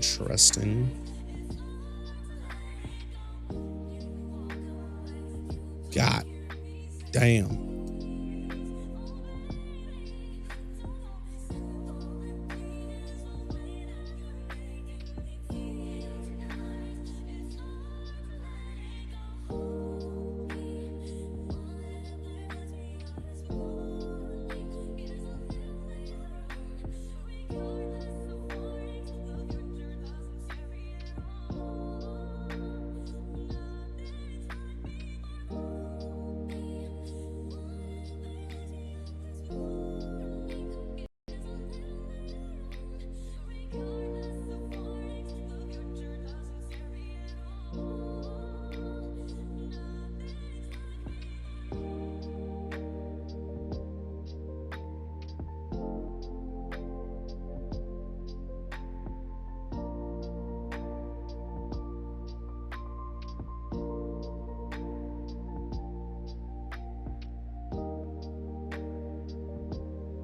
Interesting. God damn.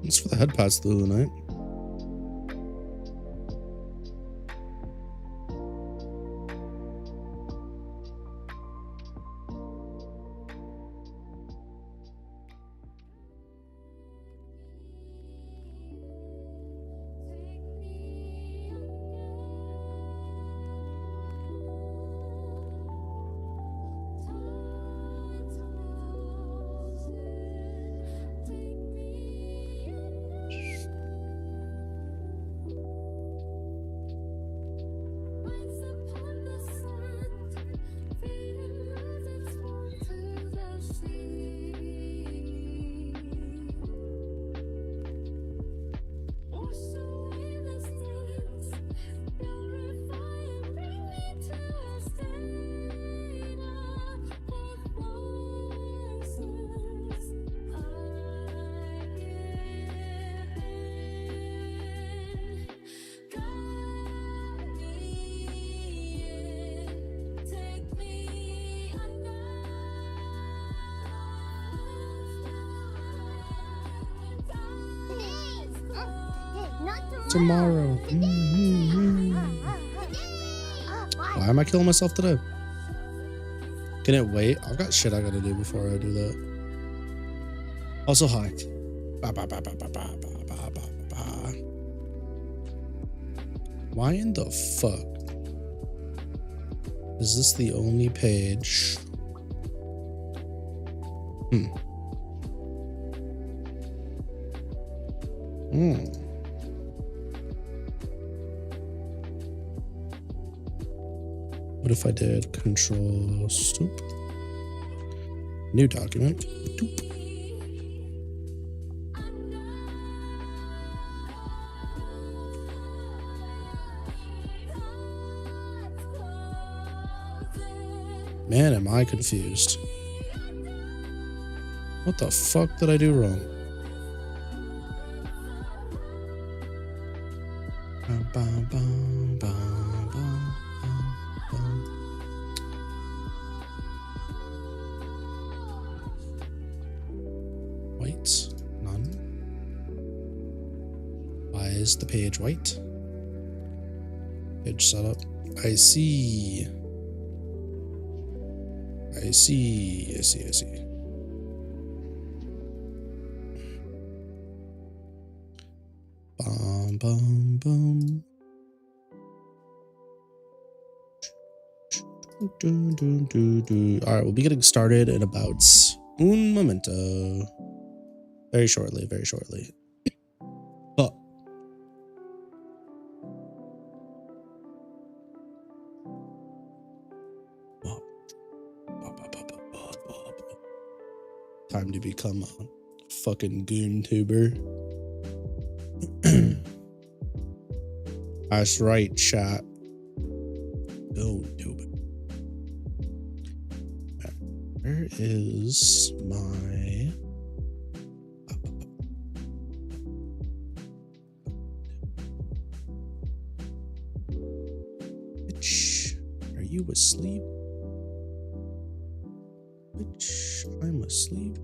It's for the head pads through the night. Tomorrow. Why am I killing myself today? Can it wait? I've got shit I gotta do before I do that. Also, hi. Why in the fuck is this the only page? What if I did control stoop? New document. Doop. Man, am I confused. What the fuck did I do wrong? White, none. Why is the page white? Page setup. I see. I see. Bum, bum. All right, we'll be getting started in about un momento. Very shortly. Oh. Time to become a fucking goon tuber. That's right, chat. Don't do it. Where is my... Bitch, are you asleep? Bitch, I'm asleep.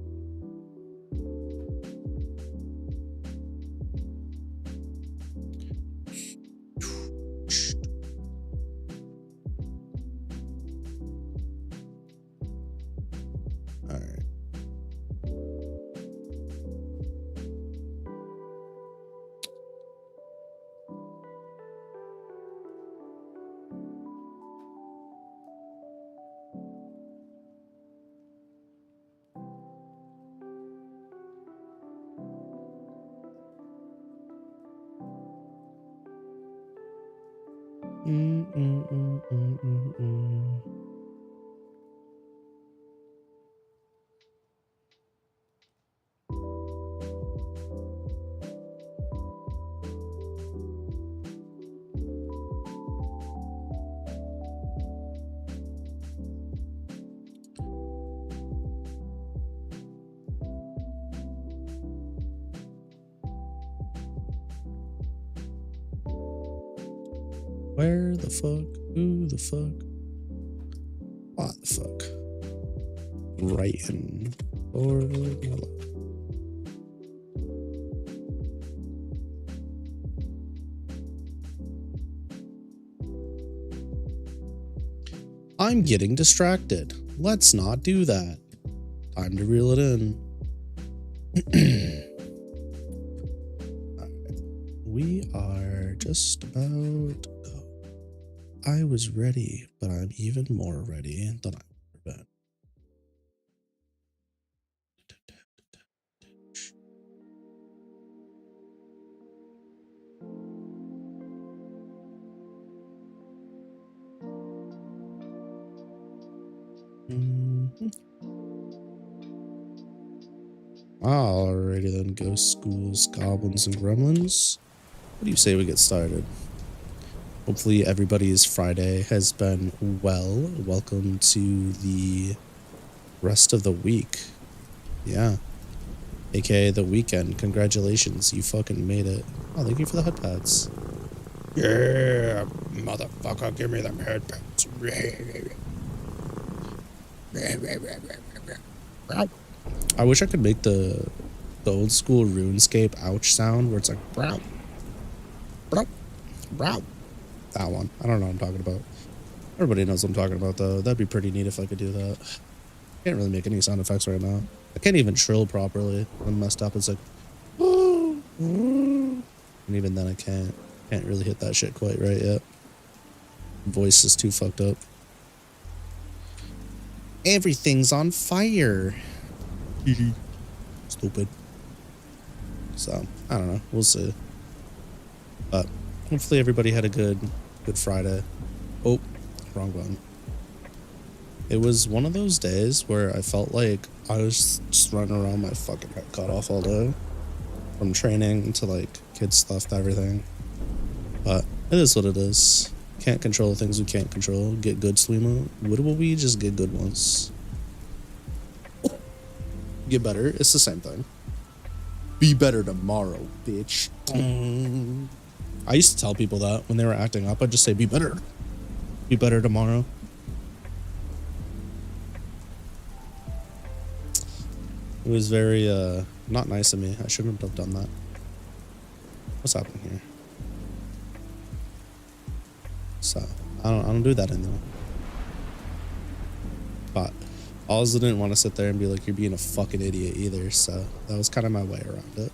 Where the fuck? Who the fuck? What the fuck? Writing for my life. I'm getting distracted. Let's not do that. Time to reel it in. We are just about... I was ready, but I'm even more ready than I've ever been. Alrighty then, ghosts, ghouls, goblins, and gremlins. What do you say we get started? Hopefully everybody's Friday has been well. Welcome to the rest of the week. Yeah. AKA the weekend. Congratulations, you fucking made it. Oh, thank you for the head pads. Yeah, motherfucker, give me them head pads. I wish I could make the old school RuneScape ouch sound where it's like brow, brow, brow. That one. I don't know what I'm talking about. Everybody knows what I'm talking about though. That'd be pretty neat if I could do that. I can't really make any sound effects right now. I can't even trill properly. I'm messed up. It's like, and even then I can't really hit that shit quite right yet. Voice is too fucked up. Everything's on fire. Stupid. So I don't know. We'll see. But hopefully everybody had a good Friday. Oh, wrong button. It was one of those days where I felt like I was just running around my fucking head cut off all day. From training to like kid stuff to everything. But it is what it is. Can't control the things we can't control. Get good, Swimo. What will we just get good once? Get better. It's the same thing. Be better tomorrow, bitch. I used to tell people that when they were acting up. I'd just say, be better. Be better tomorrow. It was very, not nice of me. I shouldn't have done that. What's happening here? So, I don't do that anymore. But I also didn't want to sit there and be like, you're being a fucking idiot either. So that was kind of my way around it.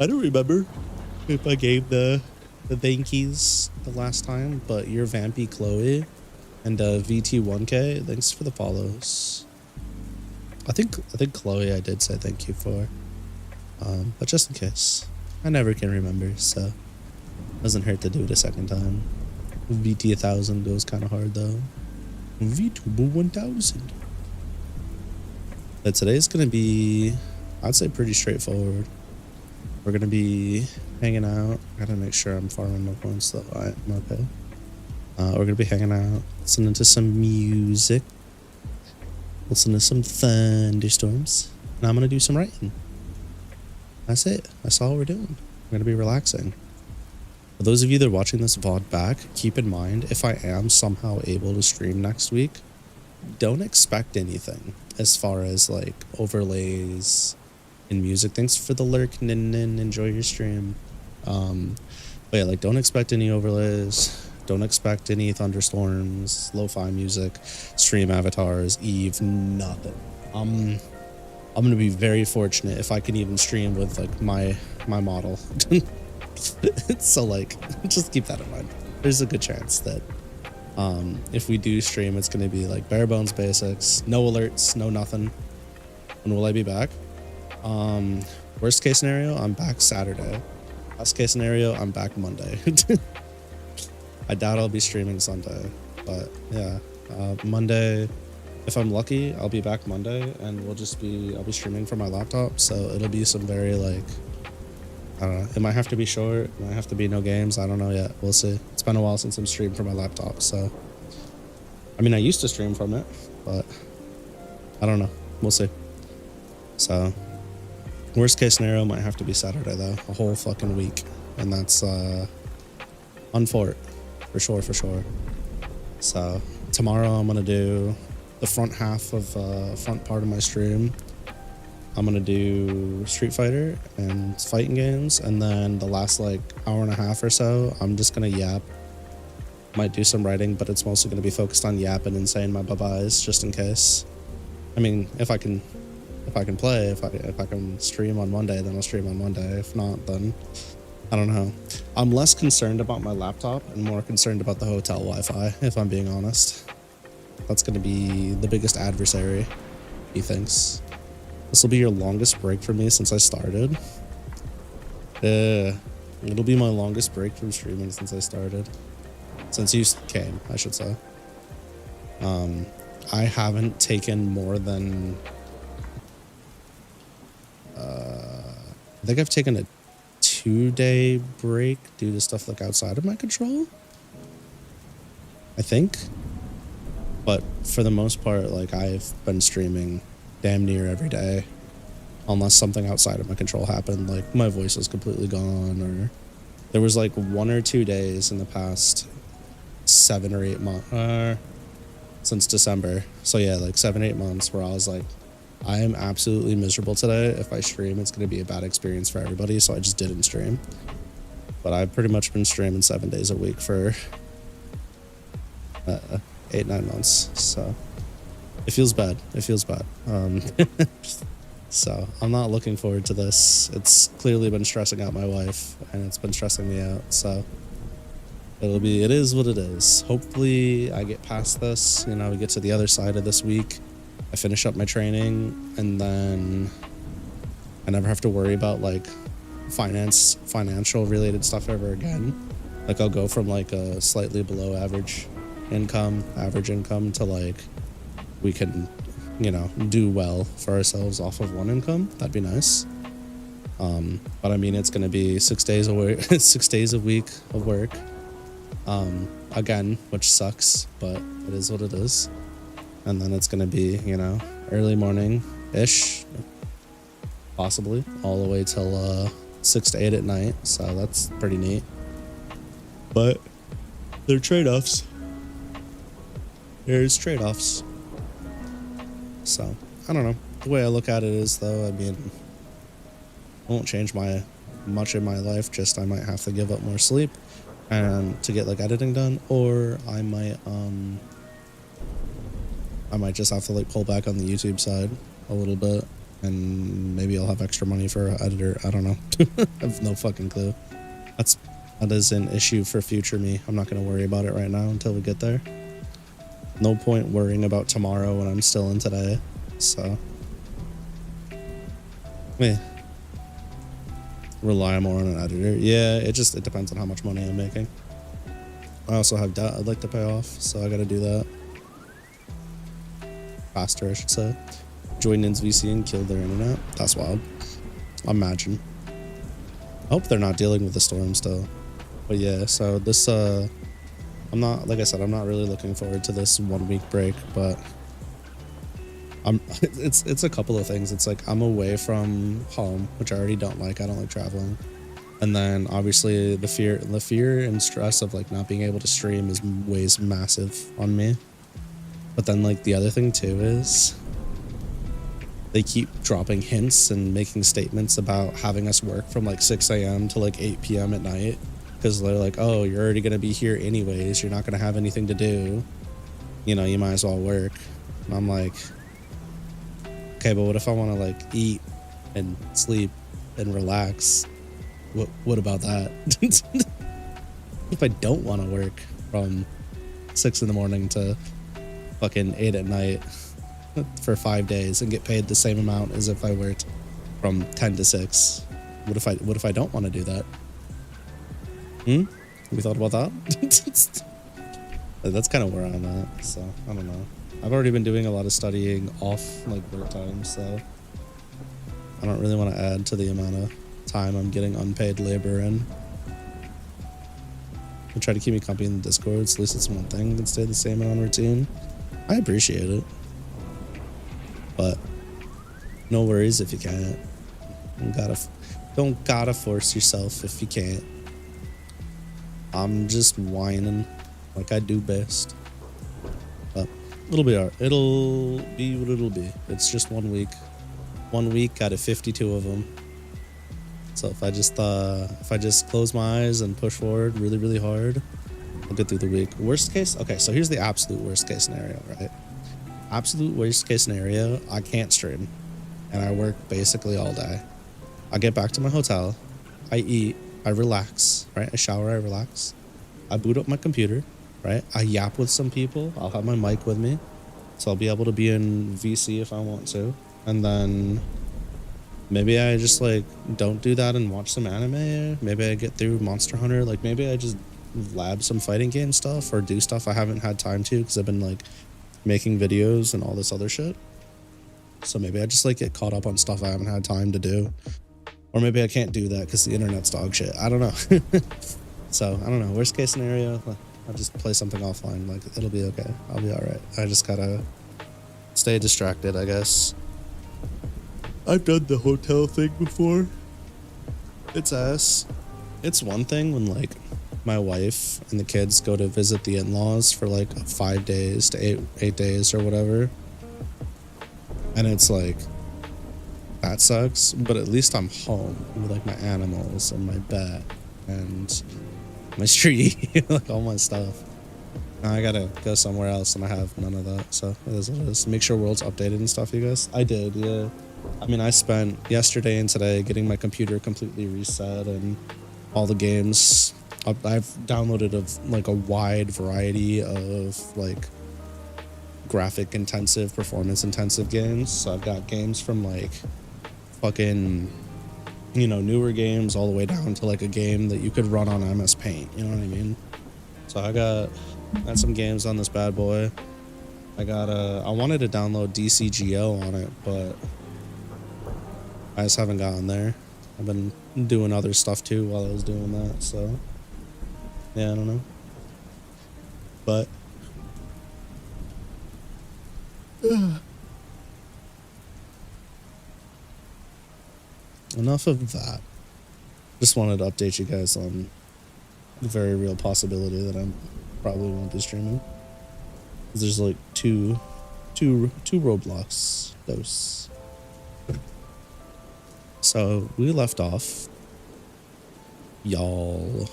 I don't remember if I gave the thank yous the last time, but you're Vampy Chloe and VT1K, thanks for the follows. I think Chloe I did say thank you for. But just in case. I never can remember, so doesn't hurt to do it a second time. VT 1000 goes kind of hard though. VTuber 1000. But today's gonna be, I'd say, pretty straightforward. We're gonna be hanging out. I gotta make sure I'm farming my points though. I'm okay. We're gonna be hanging out, listening to some music, listening to some thunderstorms, and I'm gonna do some writing. That's it. That's all we're doing. We're gonna be relaxing. For those of you that are watching this VOD back, keep in mind, if I am somehow able to stream next week, don't expect anything as far as like overlays and music. Thanks for the lurk, Nin. Enjoy your stream. But yeah, like don't expect any overlays. Don't expect any thunderstorms, lo-fi music, stream avatars, Eve, nothing. I'm gonna be very fortunate if I can even stream with like my model. So like, just keep that in mind. There's a good chance that if we do stream, it's gonna be like bare bones basics, no alerts, no nothing. When will I be back? Worst case scenario, I'm back Saturday. Best case scenario, I'm back Monday. I doubt I'll be streaming Sunday, but yeah, Monday, if I'm lucky, I'll be back Monday, and I'll be streaming from my laptop, so it'll be some very like, I don't know, it might have to be short, it might have to be no games, I don't know yet, we'll see. It's been a while since I'm streamed from my laptop, so, I mean, I used to stream from it, but I don't know, we'll see. So, worst case scenario might have to be Saturday though, a whole fucking week, and that's on fort, for sure. So, tomorrow I'm gonna do the front half of front part of my stream. I'm gonna do Street Fighter and fighting games, and then the last like hour and a half or so I'm just gonna yap. Might do some writing, but it's mostly gonna be focused on yapping and saying my bye-byes just in case. I mean, if I can play, if I can stream on Monday, then I'll stream on Monday. If not, then I don't know. I'm less concerned about my laptop and more concerned about the hotel Wi-Fi, if I'm being honest. That's going to be the biggest adversary, he thinks. This will be your longest break for me since I started. It'll be my longest break from streaming since I started. Since you came, I should say. I haven't taken more than... I think I've taken a 2-day break due to stuff like outside of my control. I think. But for the most part, like, I've been streaming damn near every day. Unless something outside of my control happened, like my voice was completely gone, or there was like 1 or 2 days in the past 7 or 8 months, since December. So yeah, like 7, 8 months where I was like, I am absolutely miserable today. If I stream, it's going to be a bad experience for everybody. So I just didn't stream. But I've pretty much been streaming 7 days a week for 8, 9 months. So it feels bad. So I'm not looking forward to this. It's clearly been stressing out my wife, and it's been stressing me out. So it is what it is. Hopefully I get past this, you know, we get to the other side of this week. I finish up my training, and then I never have to worry about like financial related stuff ever again. Like I'll go from like a slightly below average income to like we can, you know, do well for ourselves off of one income. That'd be nice. But I mean, it's going to be 6 days a week, 6 days a week of work. Again, which sucks, but it is what it is. And then it's going to be, you know, early morning-ish, possibly, all the way till 6 to 8 at night. So that's pretty neat. But they're trade-offs. There's trade-offs. So, I don't know. The way I look at it is, though, I mean, it won't change much in my life. Just I might have to give up more sleep and to get like editing done, or I might just have to like pull back on the YouTube side a little bit, and maybe I'll have extra money for an editor. I don't know. I have no fucking clue. That is an issue for future me. I'm not going to worry about it right now until we get there. No point worrying about tomorrow when I'm still in today. So, rely more on an editor. Yeah, it depends on how much money I'm making. I also have debt I'd like to pay off, so I got to do that faster, I should say. Joined In's VC and killed their internet. That's wild. Imagine. I hope they're not dealing with the storm still. But yeah, so this, I'm not, like I said, I'm not really looking forward to this 1 week break, but it's a couple of things. It's like I'm away from home, which I already don't like. I don't like traveling. And then obviously the fear and stress of like not being able to stream weighs massive on me. But then like the other thing too is they keep dropping hints and making statements about having us work from like 6 a.m. to like 8 p.m. at night. Because they're like, oh, you're already going to be here anyways. You're not going to have anything to do. You know, you might as well work. And I'm like, okay, but what if I want to like eat and sleep and relax? What about that? If I don't want to work from 6 in the morning to fucking 8 at night for 5 days and get paid the same amount as if I worked from 10 to 6. What if I don't want to do that? Have you thought about that? That's kind of where I'm at, so I don't know. I've already been doing a lot of studying off like work time, so I don't really want to add to the amount of time I'm getting unpaid labor in. They try to keep me company in the Discord, so at least it's one thing that stay the same and on routine. I appreciate it, but no worries if you can't. Don't gotta force yourself if you can't. I'm just whining like I do best. But it'll be alright. It'll be what it'll be. It's just 1 week. 1 week out of 52 of them. So if I just close my eyes and push forward really, really hard, I'll get through the week. Worst case, okay, so here's the absolute worst case scenario, right? Absolute worst case scenario, I can't stream. And I work basically all day. I get back to my hotel, I eat, I relax, right? I shower, I relax. I boot up my computer, right? I yap with some people. I'll have my mic with me. So I'll be able to be in VC if I want to. And then maybe I just like don't do that and watch some anime. Maybe I get through Monster Hunter. Like maybe I just lab some fighting game stuff or do stuff I haven't had time to because I've been like making videos and all this other shit. So maybe I just like get caught up on stuff I haven't had time to do. Or maybe I can't do that because the internet's dog shit. I don't know. So I don't know. Worst case scenario, I'll just play something offline. Like it'll be okay. I'll be all right. I just gotta stay distracted, I guess. I've done the hotel thing before. It's ass. It's one thing when like my wife and the kids go to visit the in-laws for like 5 days to eight days or whatever. And it's like, that sucks, but at least I'm home with like my animals and my bat and my tree, like all my stuff. Now I gotta go somewhere else and I have none of that, so it is what it is. Make sure world's updated and stuff, you guys. I did, yeah. I mean, I spent yesterday and today getting my computer completely reset and all the games. I've downloaded like a wide variety of like graphic intensive, performance intensive games. So I've got games from like fucking, you know, newer games all the way down to like a game that you could run on MS Paint, you know what I mean? So I got some games on this bad boy. I wanted to download DCGO on it, but I just haven't gotten there. I've been doing other stuff too while I was doing that, so yeah, I don't know. But enough of that. Just wanted to update you guys on the very real possibility that I probably won't be streaming. There's like two roadblocks. Those. So we left off, y'all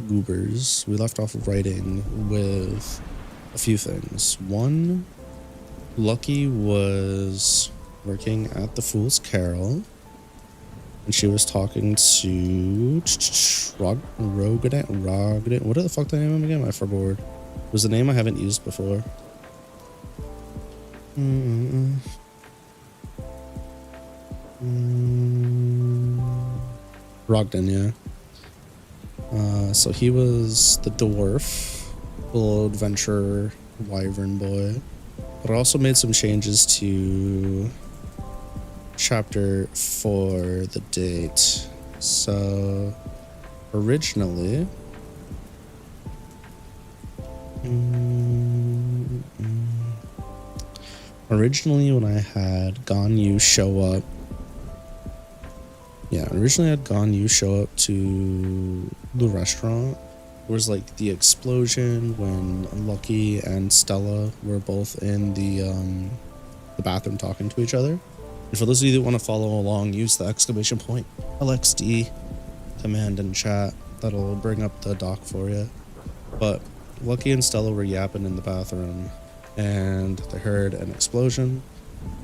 goobers. We left off writing with a few things. One, Lucky was working at the Fool's Carol, and she was talking to Rogadan. What the fuck the name of him again? I forgot. It was the name I haven't used before. Rogden, yeah. So he was the dwarf, little adventurer wyvern boy. But I also made some changes to chapter 4, the date. So originally, when I had Ganyu show up, to the restaurant. There was like the explosion when Lucky and Stella were both in the bathroom talking to each other. And for those of you that want to follow along, use the !LXD command in chat. That'll bring up the doc for you. But Lucky and Stella were yapping in the bathroom, and they heard an explosion.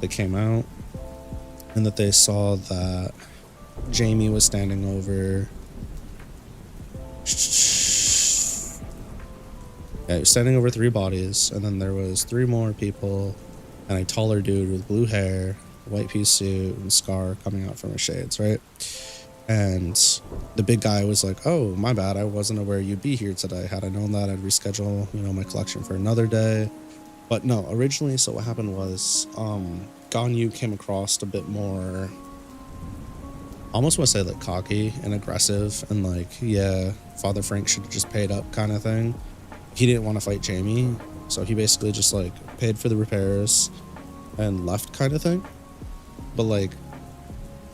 They came out, and that they saw that Jamie was standing over. Yeah, he was standing over 3 bodies, and then there was 3 more people, and a taller dude with blue hair, white pea suit, and scar coming out from his shades, right? And the big guy was like, oh, my bad, I wasn't aware you'd be here today. Had I known that, I'd reschedule, you know, my collection for another day. But no, originally, so what happened was Ganyu came across a bit more, almost want to say like cocky and aggressive and like, yeah, Father Frank should have just paid up kind of thing. He didn't want to fight Jamie, so he basically just like paid for the repairs and left kind of thing. But like,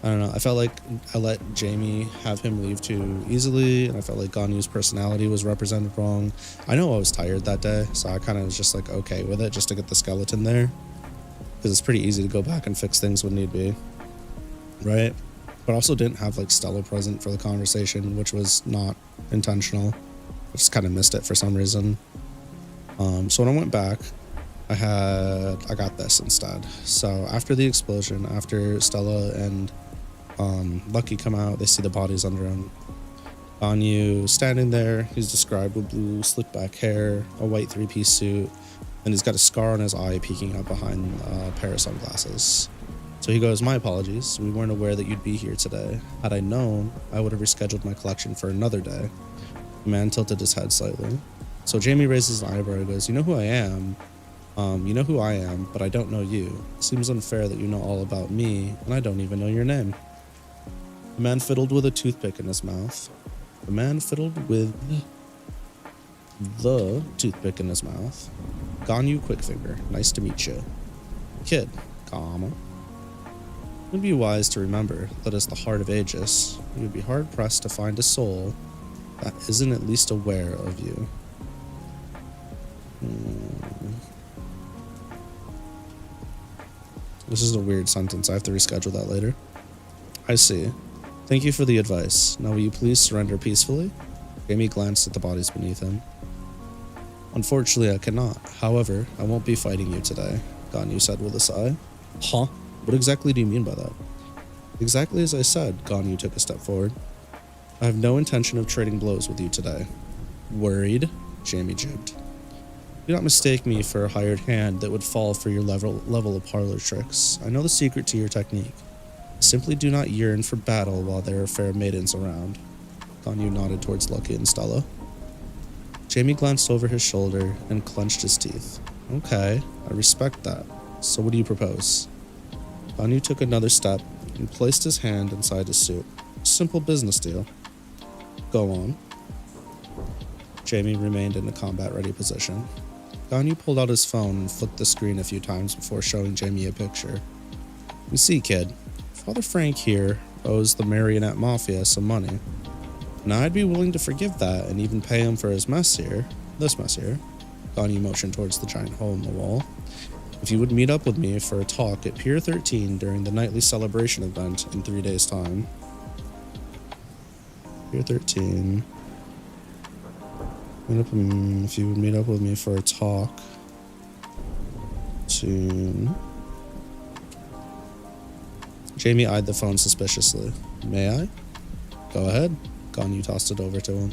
I don't know, I felt like I let Jamie have him leave too easily, and I felt like Ganyu's personality was represented wrong. I know I was tired that day, so I kind of was just like okay with it just to get the skeleton there, because it's pretty easy to go back and fix things when need be, right? But also didn't have like Stella present for the conversation, which was not intentional. I just kind of missed it for some reason. So when I went back, I got this instead. So after the explosion, after Stella and Lucky come out, they see the bodies under him. Ganyu standing there, he's described with blue slick back hair, a white three-piece suit, and he's got a scar on his eye peeking out behind a pair of sunglasses. So he goes, my apologies, we weren't aware that you'd be here today. Had I known, I would have rescheduled my collection for another day. The man tilted his head slightly. So Jamie raises an eyebrow and goes, you know who I am? You know who I am, but I don't know you. Seems unfair that you know all about me, and I don't even know your name. The man fiddled with a toothpick in his mouth. The man fiddled with the toothpick in his mouth. Ganyu Quickfinger, nice to meet you. Kid, Krma. It would be wise to remember that as the heart of Aegis, you would be hard-pressed to find a soul that isn't at least aware of you. This is a weird sentence. I have to reschedule that later. I see. Thank you for the advice. Now will you please surrender peacefully? Jamie glanced at the bodies beneath him. Unfortunately, I cannot. However, I won't be fighting you today, Ganyu said with a sigh. Huh? What exactly do you mean by that? Exactly as I said, Ganyu took a step forward. I have no intention of trading blows with you today. Worried? Jamie jibbed. Do not mistake me for a hired hand that would fall for your level of parlor tricks. I know the secret to your technique. Simply do not yearn for battle while there are fair maidens around. Ganyu nodded towards Lucky and Stella. Jamie glanced over his shoulder and clenched his teeth. Okay, I respect that. So what do you propose? Ganyu took another step and placed his hand inside his suit. Simple business deal. Go on. Jamie remained in a combat-ready position. Ganyu pulled out his phone and flicked the screen a few times before showing Jamie a picture. You see, kid, Father Frank here owes the Marionette Mafia some money. Now I'd be willing to forgive that and even pay him for his mess here. This mess here. Ganyu motioned towards the giant hole in the wall. If you would meet up with me for a talk at Pier 13 during the nightly celebration event in 3 days' time. Pier 13. If you would meet up with me for a talk soon. Jamie eyed the phone suspiciously. May I? Go ahead. Ganyu tossed it over to him.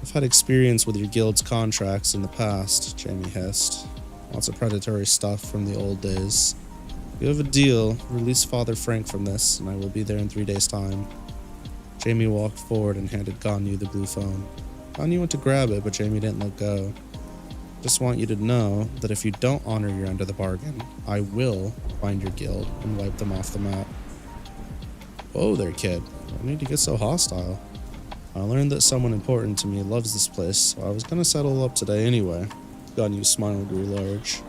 I've had experience with your guild's contracts in the past, Jamie hissed. Lots of predatory stuff from the old days. If you have a deal, release Father Frank from this, and I will be there in 3 days' time. Jamie walked forward and handed Ganyu the blue phone. Ganyu went to grab it, but Jamie didn't let go. Just want you to know that if you don't honor your end of the bargain, I will find your guild and wipe them off the map. Whoa there, kid. I need to get so hostile. I learned that someone important to me loves this place, so I was gonna settle up today anyway. Ganyu's smile grew large.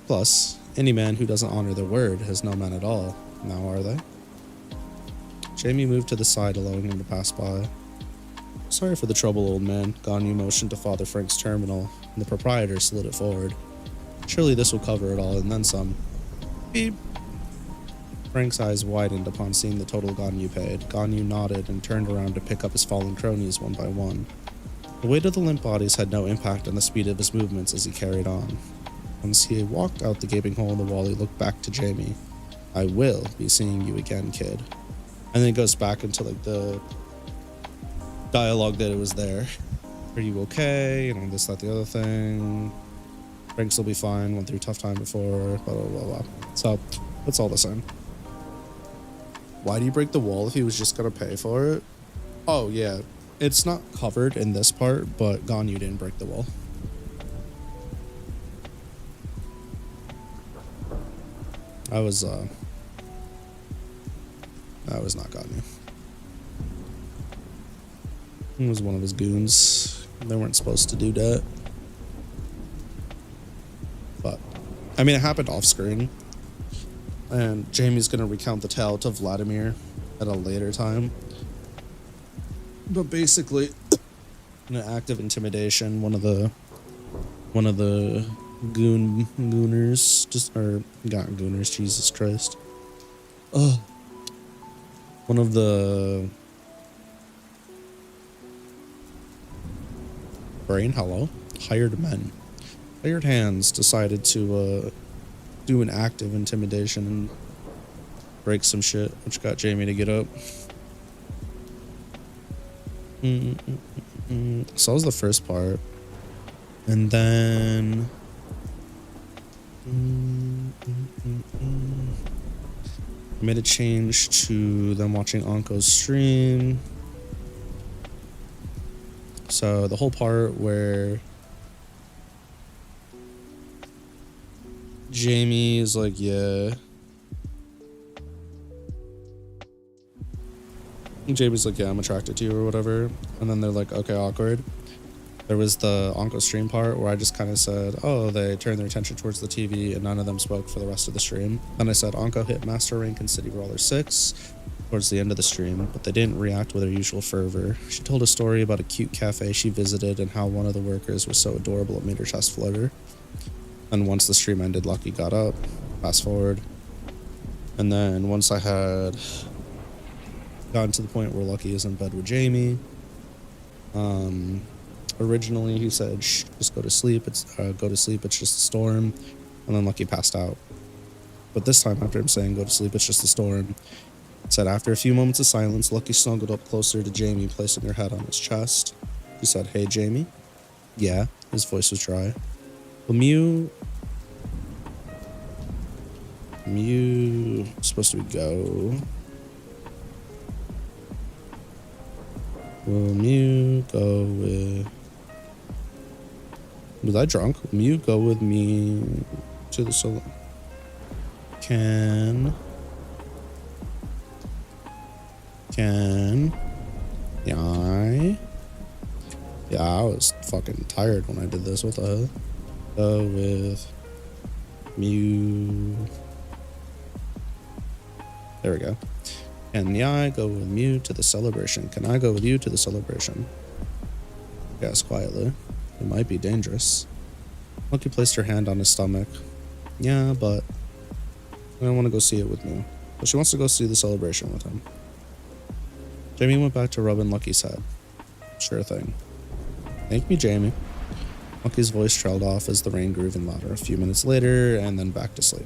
Plus, any man who doesn't honor their word has no man at all, now are they? Jamie moved to the side, allowing him to pass by. Sorry for the trouble, old man. Ganyu motioned to Father Frank's terminal, and the proprietor slid it forward. Surely this will cover it all, and then some. Beep. Frank's eyes widened upon seeing the total Ganyu paid. Ganyu nodded and turned around to pick up his fallen cronies one by one. The weight of the limp bodies had no impact on the speed of his movements as he carried on. Once he walked out the gaping hole in the wall, he looked back to Jamie. I will be seeing you again, kid. And then it goes back into like the dialogue that it was there. Are you okay? And this, that, the other thing. Franks will be fine. Went through a tough time before. Blah, blah, blah, blah. So, it's all the same. Why do you break the wall if he was just gonna pay for it? Oh yeah, it's not covered in this part, but Gone, you didn't break the wall. I was not Gone. It was one of his goons. They weren't supposed to do that. But, I mean, it happened off screen. And Jamie's gonna recount the tale to Vladimir at a later time. But basically, an act of intimidation, one of the gooners, not gooners, Jesus Christ. One of the hired hands decided to do an act of intimidation and break some shit, which got Jamie to get up. So that was the first part. And then I made a change to them watching Anko's stream. So the whole part where Jamie is like, yeah. Jamie's like, yeah, I'm attracted to you or whatever. And then they're like, okay, awkward. There was the Anko stream part where I just kind of said, oh, they turned their attention towards the TV and none of them spoke for the rest of the stream. Then I said Anko hit master rank in City Brawler 6 towards the end of the stream, but they didn't react with their usual fervor. She told a story about a cute cafe she visited and how one of the workers was so adorable it made her chest flutter. And once the stream ended, Lucky got up. Fast forward. And then once I had gotten to the point where Lucky is in bed with Jamie, originally he said, shh, just go to sleep, it's just a storm. And then Lucky passed out. But this time, after him saying go to sleep, it's just a storm, it said after a few moments of silence, Lucky snuggled up closer to Jamie, placing her head on his chest. She said, hey Jamie. Yeah, his voice was dry. Well, Mew supposed to be go. Will Mew go with... Was I drunk? Will Mew go with me to the solo? Can Yeah, I was fucking tired when I did this. What the hell? Go with Mew. There we go. Can I go with Mew to the celebration? Can I go with you to the celebration? Yes, quietly. It might be dangerous. Lucky placed her hand on his stomach. Yeah, but I don't want to go see it with me. But she wants to go see the celebration with him. Jamie went back to rubbing Lucky's head. Sure thing. Thank me, Jamie. Lucky's voice trailed off as the rain grew even louder. A few minutes later, and then back to sleep.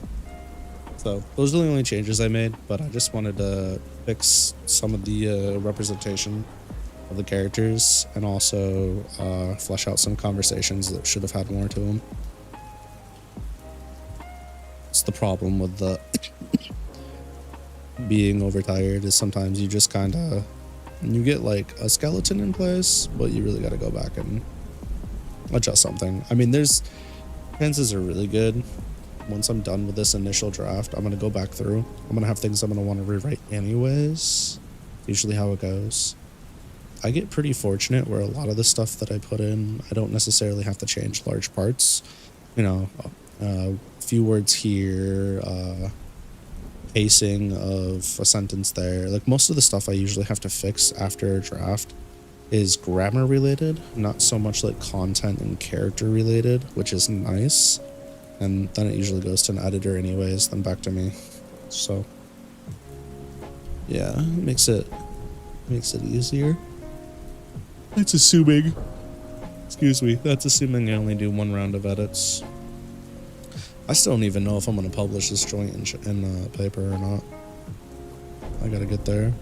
So those are the only changes I made, but I just wanted to fix some of the representation of the characters and also flesh out some conversations that should have had more to them. It's the problem with the being overtired is sometimes you just kind of, you get like a skeleton in place, but you really got to go back and adjust something. I mean, there's chances are really good. Once I'm done with this initial draft, I'm going to go back through. I'm going to have things I'm going to want to rewrite anyways. Usually how it goes. I get pretty fortunate where a lot of the stuff that I put in, I don't necessarily have to change large parts. You know, a few words here, pacing of a sentence there. Like most of the stuff I usually have to fix after a draft is grammar related, not so much like content and character related, which is nice. And then it usually goes to an editor anyways, then back to me. So yeah, it makes it easier. That's assuming, excuse me, that's assuming I only do one round of edits. I still don't even know if I'm going to publish this joint in paper or not. I gotta get there.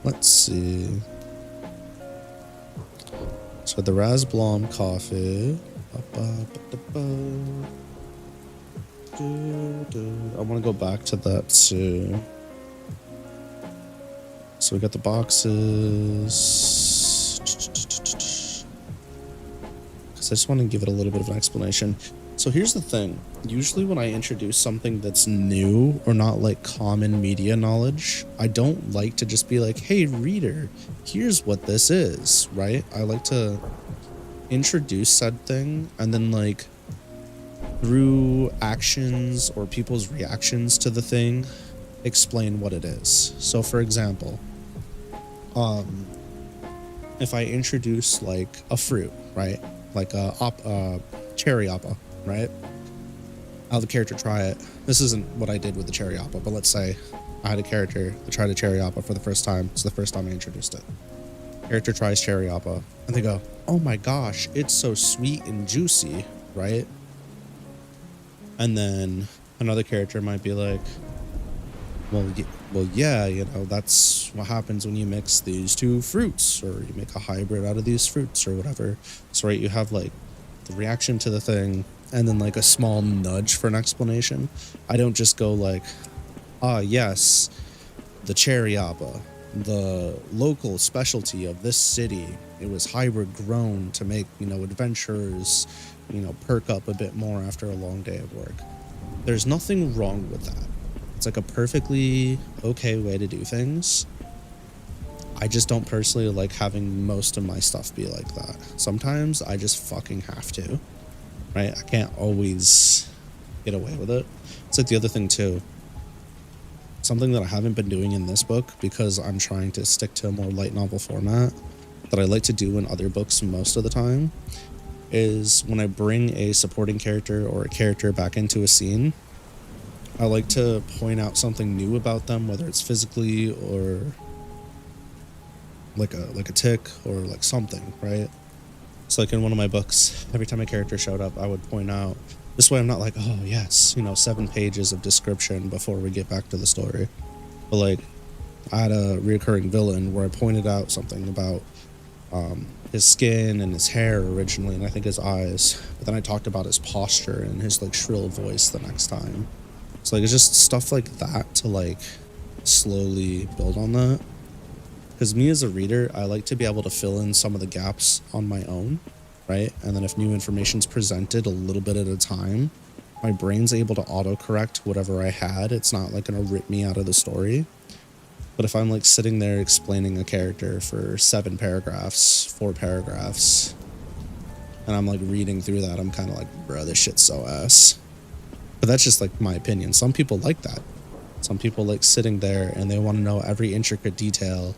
Let's see. So the Rasblom coffee. I want to go back to that too. So we got the boxes. Because I just want to give it a little bit of an explanation. So here's the thing. Usually when I introduce something that's new or not like common media knowledge, I don't like to just be like, hey reader, here's what this is, right? I like to introduce said thing and then like through actions or people's reactions to the thing, explain what it is. So for example, if I introduce like a fruit, right? Like a cherry apple, right? I'll have the character try it. This isn't what I did with the cherry apple, but let's say I had a character that tried a cherry apple for the first time. It's the first time I introduced it. Character tries cherry apple and they go, oh my gosh, it's so sweet and juicy, right? And then another character might be like, well, yeah, you know, that's what happens when you mix these two fruits, or you make a hybrid out of these fruits or whatever. So, right, you have like the reaction to the thing and then like a small nudge for an explanation. I don't just go like, ah, yes, the cherry apple, the local specialty of this city. It was hybrid grown to make, you know, adventurers, you know, perk up a bit more after a long day of work. There's nothing wrong with that. It's like a perfectly okay way to do things. I just don't personally like having most of my stuff be like that. Sometimes I just fucking have to, right? I can't always get away with it. It's like the other thing too. Something that I haven't been doing in this book because I'm trying to stick to a more light novel format that I like to do in other books most of the time is when I bring a supporting character or a character back into a scene, I like to point out something new about them, whether it's physically or like a tick or like something, right? So like in one of my books, every time a character showed up, I would point out, this way I'm not like, oh yes, you know, 7 pages of description before we get back to the story. But like I had a reoccurring villain where I pointed out something about his skin and his hair originally, and I think his eyes, but then I talked about his posture and his like shrill voice the next time. So like it's just stuff like that to like slowly build on that. Because me as a reader, I like to be able to fill in some of the gaps on my own, right? And then if new information's presented a little bit at a time, my brain's able to autocorrect whatever I had. It's not like gonna rip me out of the story. But if I'm like sitting there explaining a character for 7 paragraphs, 4 paragraphs, and I'm like reading through that, I'm kind of like, bro, this shit's so ass. But that's just like my opinion. Some people like that. Some people like sitting there and they want to know every intricate detail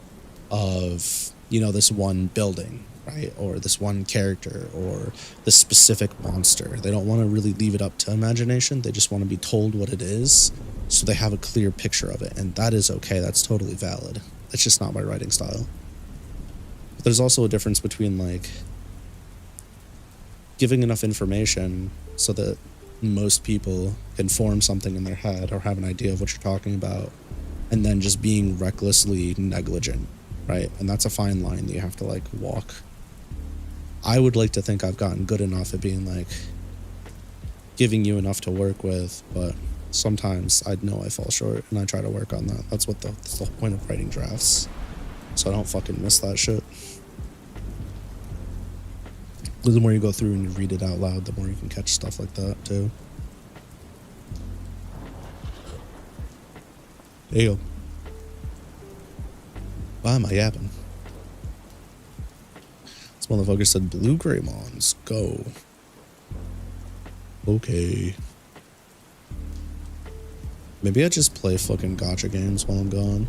of, you know, this one building, right? Or this one character or this specific monster. They don't want to really leave it up to imagination. They just want to be told what it is so they have a clear picture of it. And that is okay. That's totally valid. It's just not my writing style. But there's also a difference between like giving enough information so that most people can form something in their head or have an idea of what you're talking about, and then just being recklessly negligent, right? And that's a fine line that you have to like walk. I would like to think I've gotten good enough at being like giving you enough to work with, but sometimes I know I fall short and I try to work on that. That's the whole point of writing drafts, so I don't fucking miss that shit. The more you go through and you read it out loud, the more you can catch stuff like that too. Hey yo. Why am I yapping? This motherfucker said blue Greymons, go. Okay. Maybe I just play fucking gacha games while I'm gone.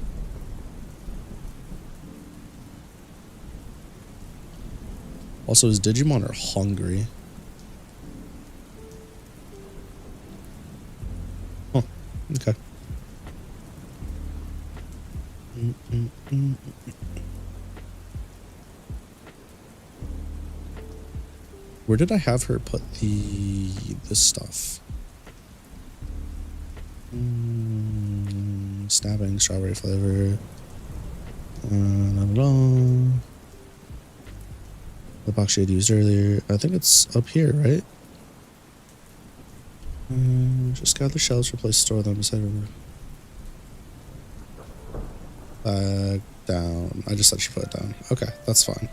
Also, his Digimon are hungry. Huh, okay. Where did I have her put this stuff? Snapping, strawberry flavor. The box she had used earlier. I think it's up here, right? Just gather shells, replace, store them beside her. Bag down. I just let you put it down. Okay, that's fine.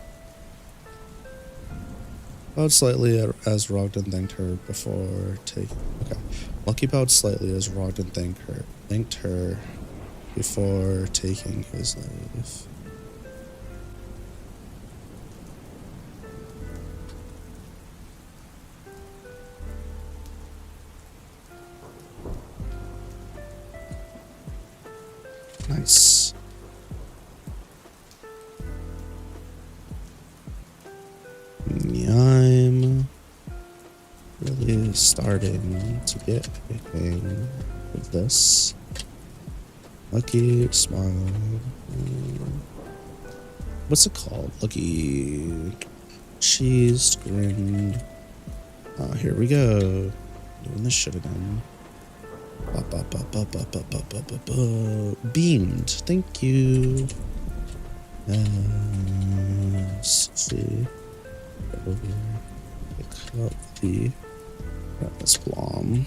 Bowed slightly as Rogden thanked her before taking. Okay. Lucky bowed slightly as Rogden thanked her before taking his life. Nice. I'm really starting to get a hang of this. Lucky smile. What's it called? Lucky cheese grin. Here we go. Doing this shit again. Beamed. Thank you. Let's see. Over here. Pick up the this blom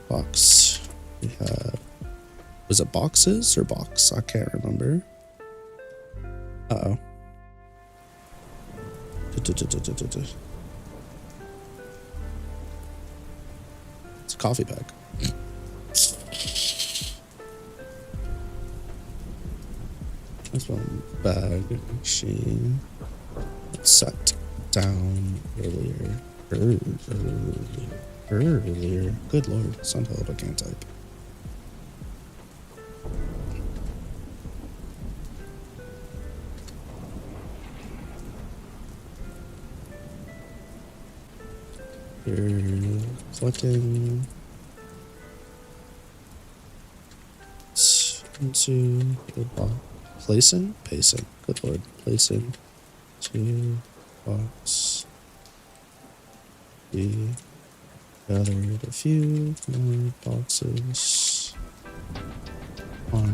box. We had. Was it boxes or box? I can't remember. Uh-oh. It's a coffee bag. This one bag she set down earlier. Earlier. Good lord, somehow I can't type. You're collecting into the box. Placing? Pacing. Good lord. Placing to box. We gathered a few more boxes on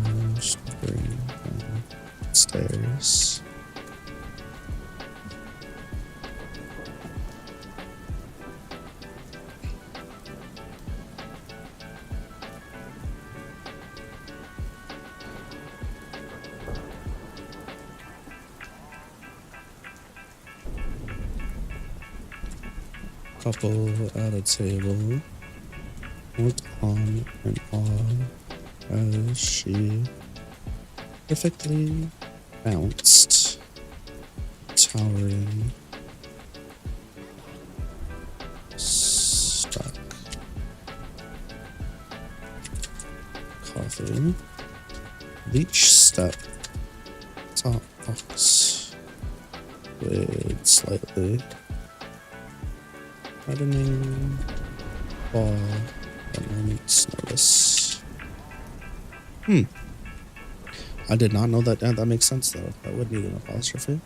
bring downstairs. Couple at a table looked on and on as she perfectly bounced, towering, stuck. Coffee. Each step, top box, with slightly hardening ball a moment's notice. I did not know that. That makes sense though. I would need an apostrophe.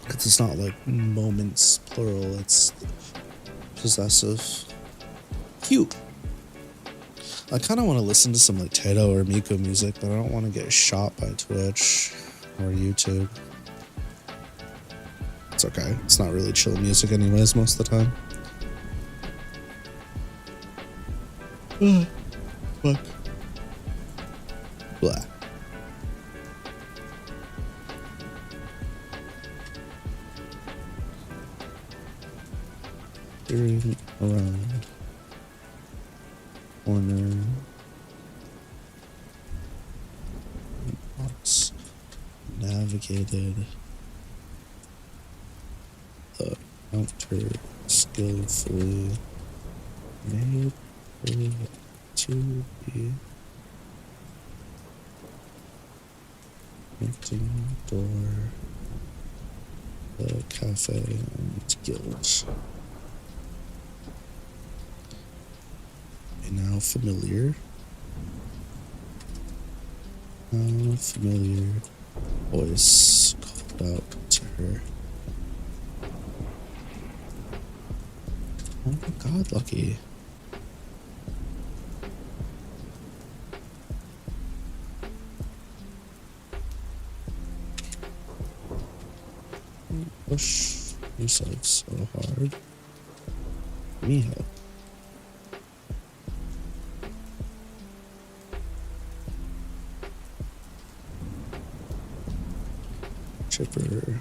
Because it's not like moments plural, it's possessive. Cute. I kind of want to listen to some like Tato or Miko music, but I don't want to get shot by Twitch or YouTube. It's okay. It's not really chill music anyways most of the time. Fuck. Blah. Peering around. Corner. Box. Navigated. The counter skillfully made it to be emptying door, the cafe and guild. A now familiar voice called out to her. Oh my god, Lucky. Push yourself so hard. Me help. Chipper.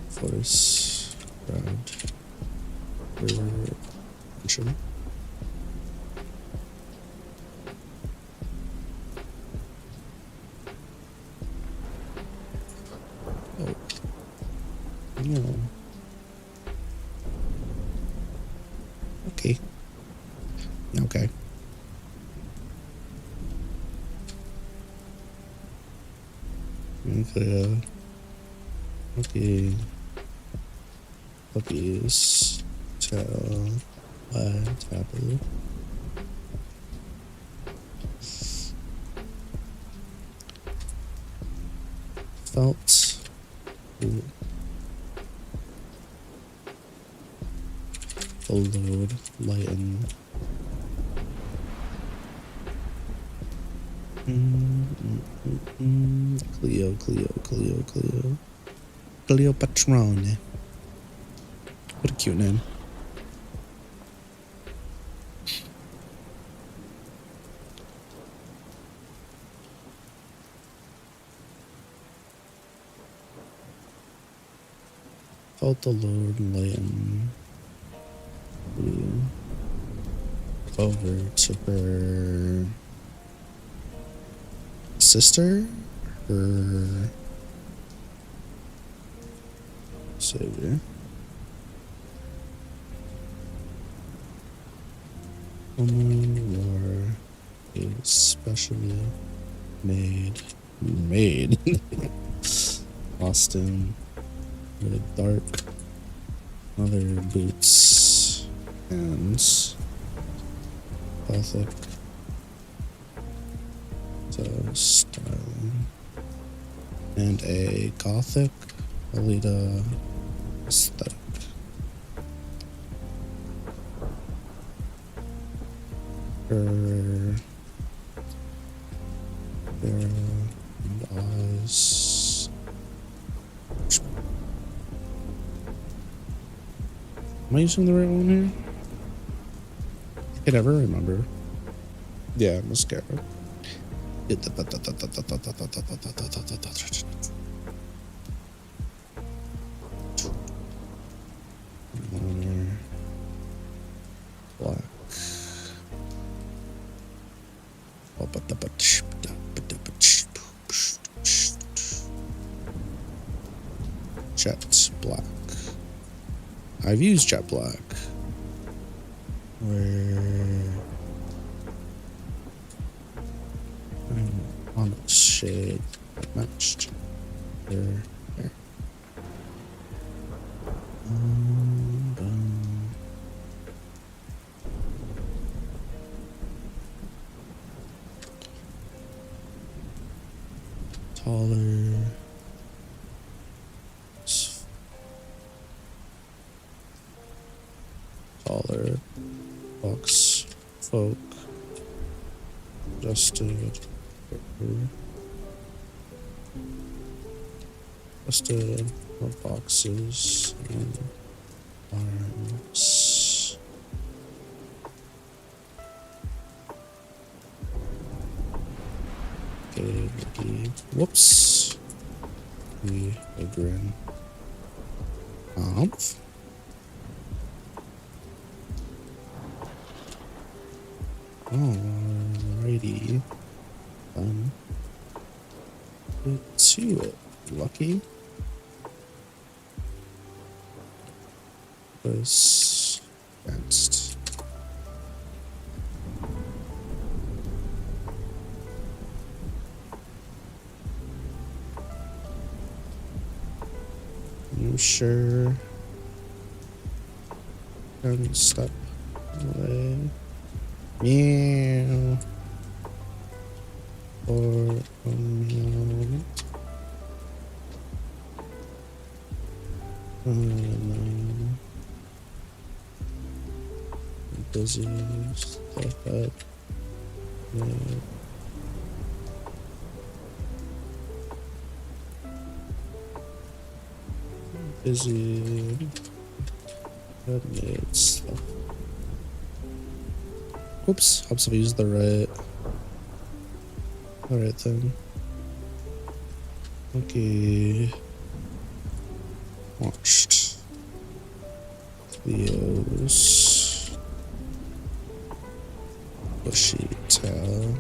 Force. Ground. Attention. Oh. No. Okay. Okay. Okay. Okay. Puppies. Tell. Taboo. Felt. Ooh. Full load. Lighten. Cleo. Cleopatrone. What a cute name. Felt the load lighten. Over to her sister, her savior. Or a specially made Austin with dark leather boots and Gothic styling and a Gothic Alita aesthetic. Her hair and eyes. Am I using the right one here? I could ever remember. Yeah, mascara. Black. Jet black. I've used jet black. Where on the shade that matched her hair. Taller. Taller. Box. Folk. Adjusted. Adjusted. More boxes. And arms. Okay. Whoops. A grin. Alrighty. To it. Lucky. Was advanced. You sure? And step away. Meow. For a moment. Busy stuff up. busy. It's whoops, helps if I use the right thing. Okay. Watched videos. Bushy tail.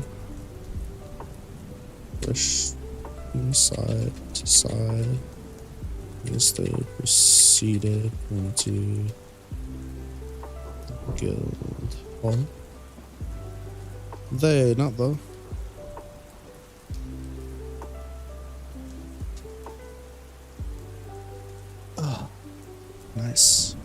Push from side to side. As they proceeded into guild hall. They, not though. Oh, nice.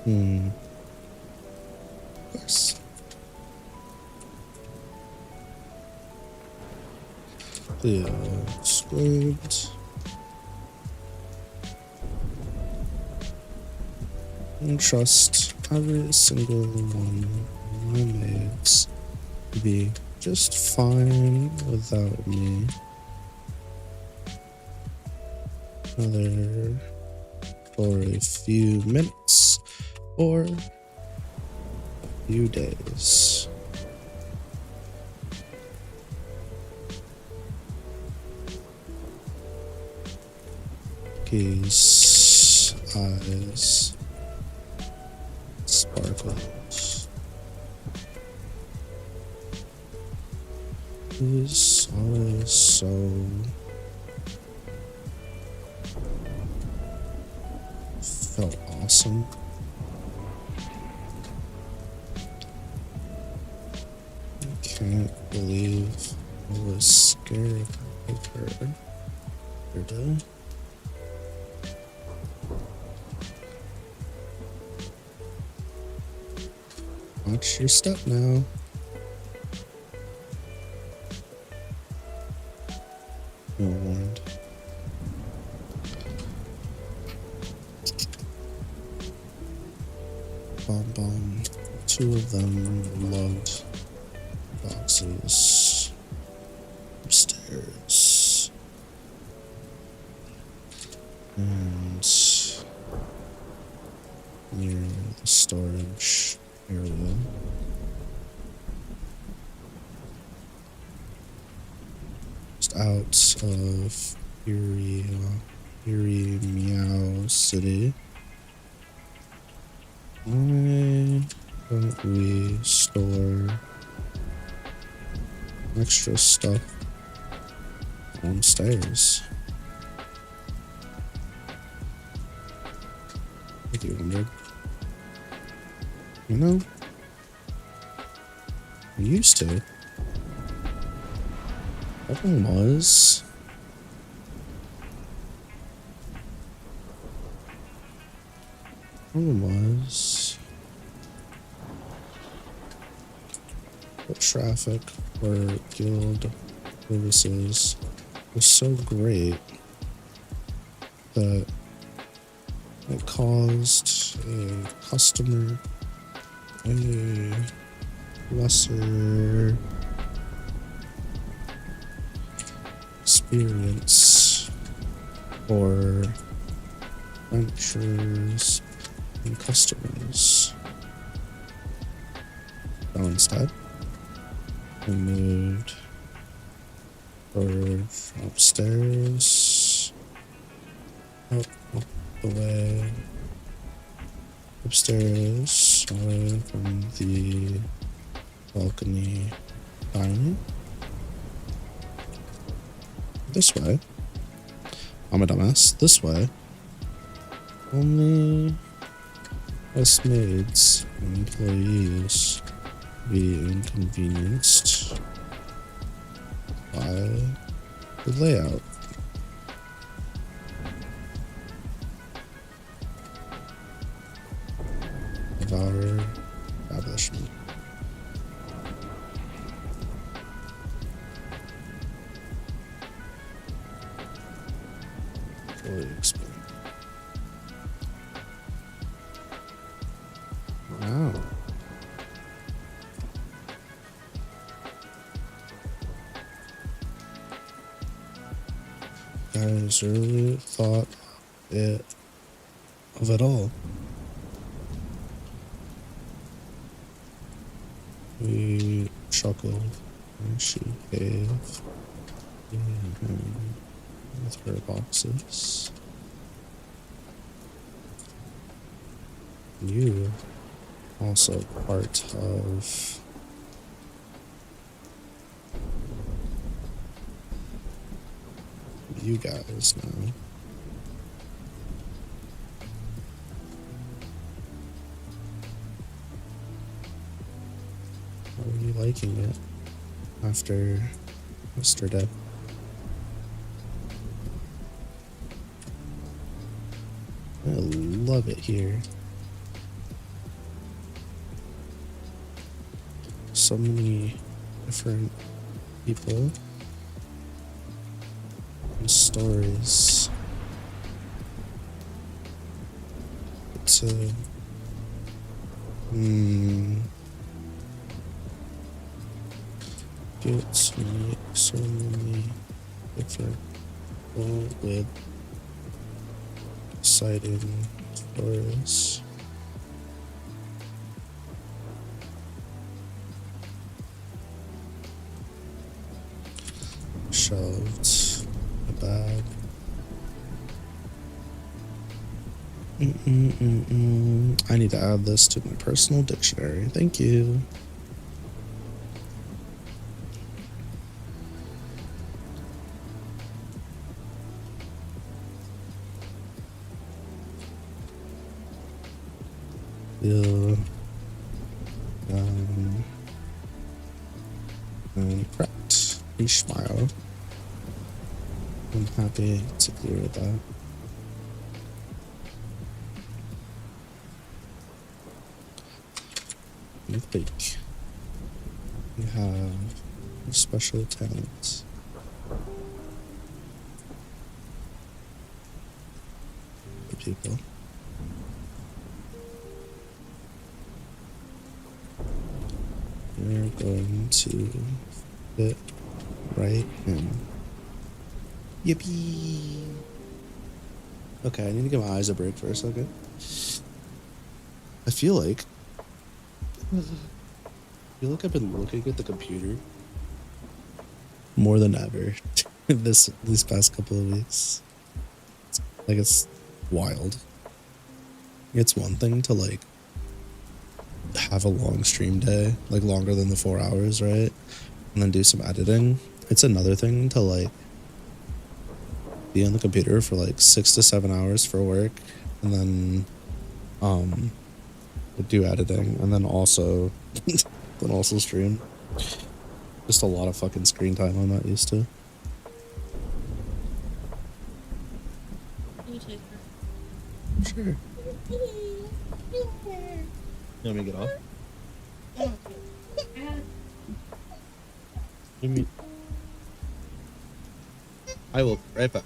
Of course. Yeah, squared. And trust every single one of my mates to be just fine without me. Whether for a few minutes or a few days. His eyes sparkled. He's always so felt awesome. I can't believe I was scared of her. Did I? Watch your step now. No warned. Bomb. Two of them loved boxes upstairs. And near the storage area. Just out of Eerie Meow City. Why don't we store extra stuff downstairs? If you wondered. You know, I used to. Problem was, the traffic for guild services was so great that it caused a customer a lesser experience for renters and customers. So instead, we moved forward upstairs, up the way, upstairs, away from the balcony dining. This way. I'm a dumbass. This way. Only us maids and employees be inconvenienced by the layout. Of our establishment. Fully explain. Wow. really thought of it all. We chuckled and she gave with her boxes. You also part of you guys now. How are you liking it after yesterday? I love it here. So many different people and stories. It's get to meet so many different people with exciting stories. Shelved a bag. I need to add this to my personal dictionary. Thank you. Yeah. Correct. You smile. I'm happy to hear that. You think you have a special talent. For people. You're going to fit right in. Yippee! Okay, I need to give my eyes a break for a second. I feel like I've been looking at the computer more than ever these past couple of weeks. It's wild. It's one thing to like have a long stream day, like longer than the 4 hours, right? And then do some editing. It's another thing to like be on the computer for like 6 to 7 hours for work and then do editing and then also stream. Just a lot of fucking screen time I'm not used to. You take her. Sure. You want me to get off? I will be right back.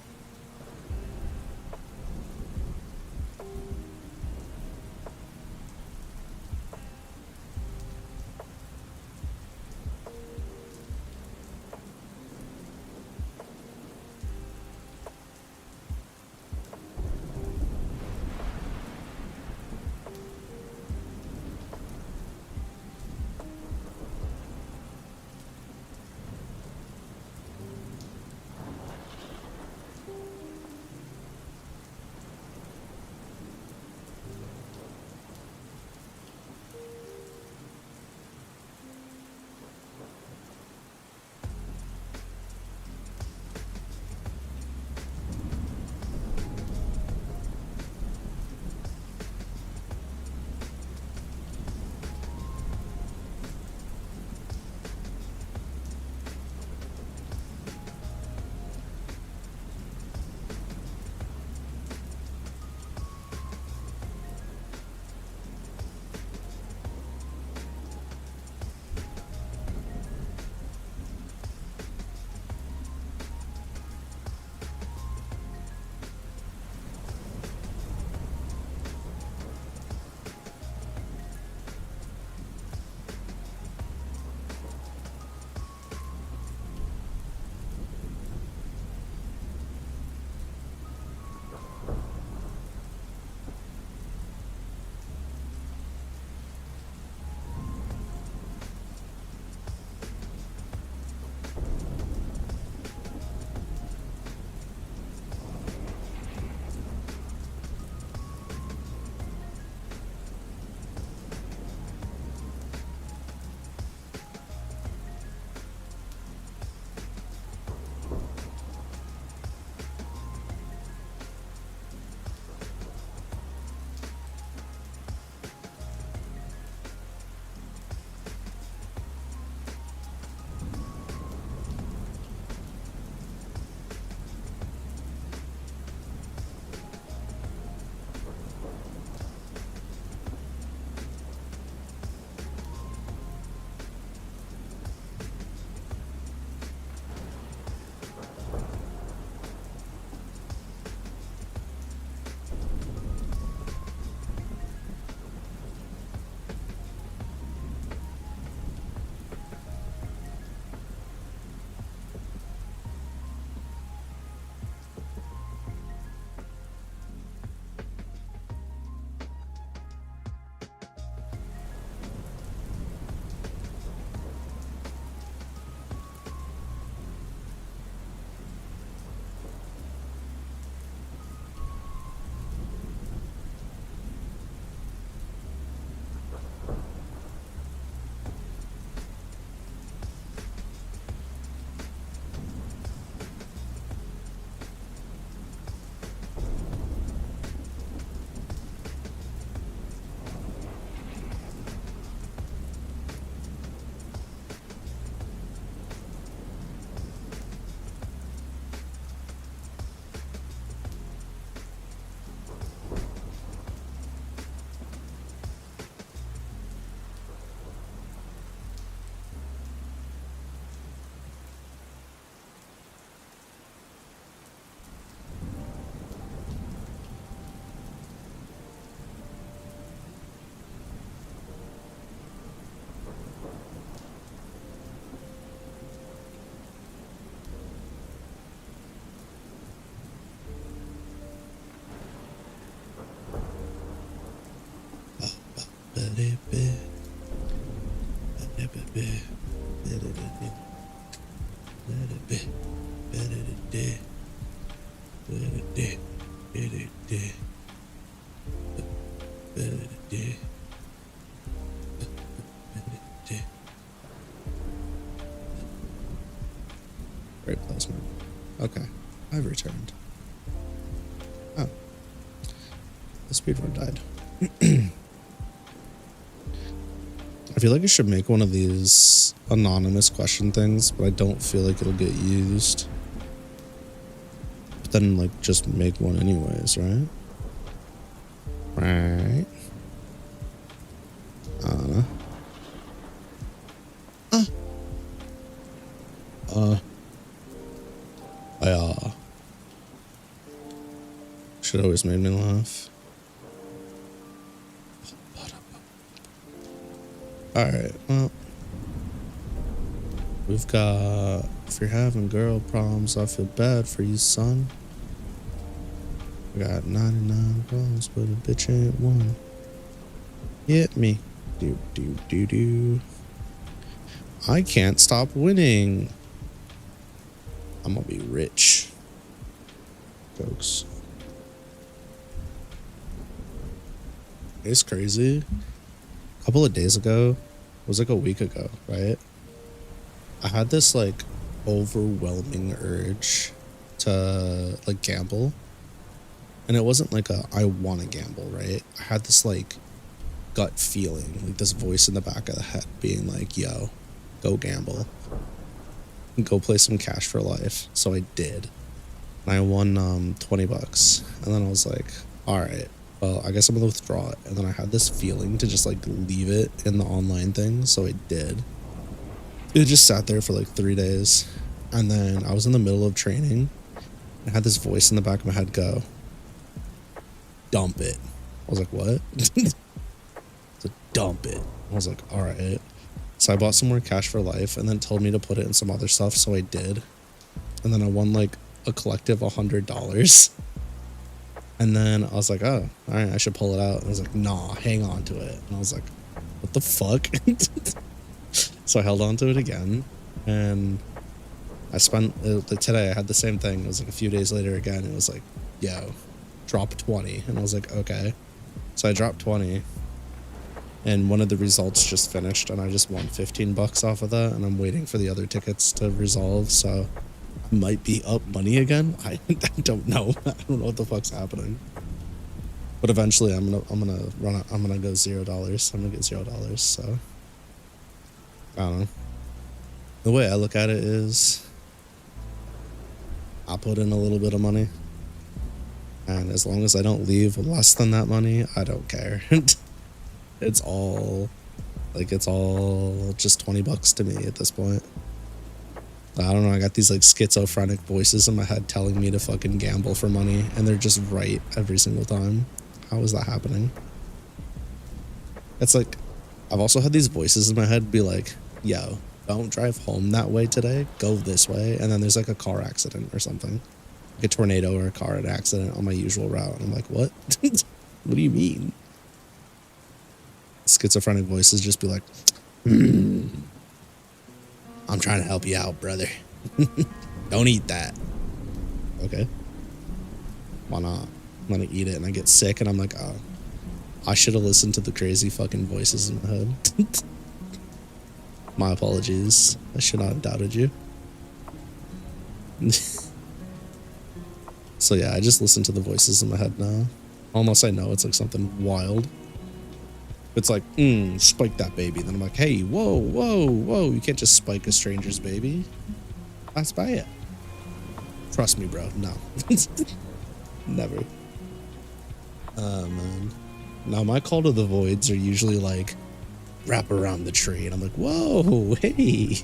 Great placement. Okay, I've returned. Oh, the speedrun died. I feel like I should make one of these anonymous question things, but I don't feel like it'll get used. But then, like, just make one anyways, right? Right. Should always made me laugh. Alright, well. We've got, if you're having girl problems, I feel bad for you, son. We got 99 problems, but a bitch ain't one. Hit me. Do, do, do, do. I can't stop winning. I'm gonna be rich. Folks. It's crazy. A couple of days ago, it was like a week ago, right? I had this like overwhelming urge to like gamble. And it wasn't like a I want to gamble, right? I had this like gut feeling, like this voice in the back of the head being like, yo, go gamble. Go play some Cash for Life. So I did. And I won 20 bucks. And then I was like, all right, well, I guess I'm gonna withdraw it. And then I had this feeling to just like leave it in the online thing. So I did. It just sat there for like 3 days. And then I was in the middle of training. I had this voice in the back of my head go, dump it. I was like, what? So dump it. I was like, all right. So I bought some more Cash for Life and then told me to put it in some other stuff. So I did. And then I won like a collective $100. And then I was like, oh, all right, I should pull it out. And I was like, nah, hang on to it. And I was like, what the fuck? So I held on to it again. And I spent, today I had the same thing. It was like a few days later again. It was like, yo, drop 20. And I was like, okay. So I dropped 20. And one of the results just finished. And I just won 15 bucks off of that. And I'm waiting for the other tickets to resolve. So I might be up money again. I don't know. I don't know what the fuck's happening. But eventually I'm gonna go $0. I'm gonna get $0. So I don't know. The way I look at it is I'll put in a little bit of money. And as long as I don't leave less than that money, I don't care. It's all just 20 bucks to me at this point. I don't know, I got these like schizophrenic voices in my head telling me to fucking gamble for money, and they're just right every single time. How is that happening? It's like, I've also had these voices in my head be like, yo, don't drive home that way today, go this way, and then there's like a car accident or something. Like a tornado or a car accident on my usual route, and I'm like, what? What do you mean? Schizophrenic voices just be like, I'm trying to help you out, brother. Don't eat that. Okay. Why not? I'm gonna eat it and I get sick and I'm like, oh, I should have listened to the crazy fucking voices in my head. My apologies. I should not have doubted you. So yeah, I just listen to the voices in my head now. Unless I know it's like something wild. It's like, spike that baby. Then I'm like, hey, whoa, whoa, whoa. You can't just spike a stranger's baby. Let's buy it. Trust me, bro. No. Never. Man. Now, my call to the voids are usually like, wrap around the tree. And I'm like, whoa, hey.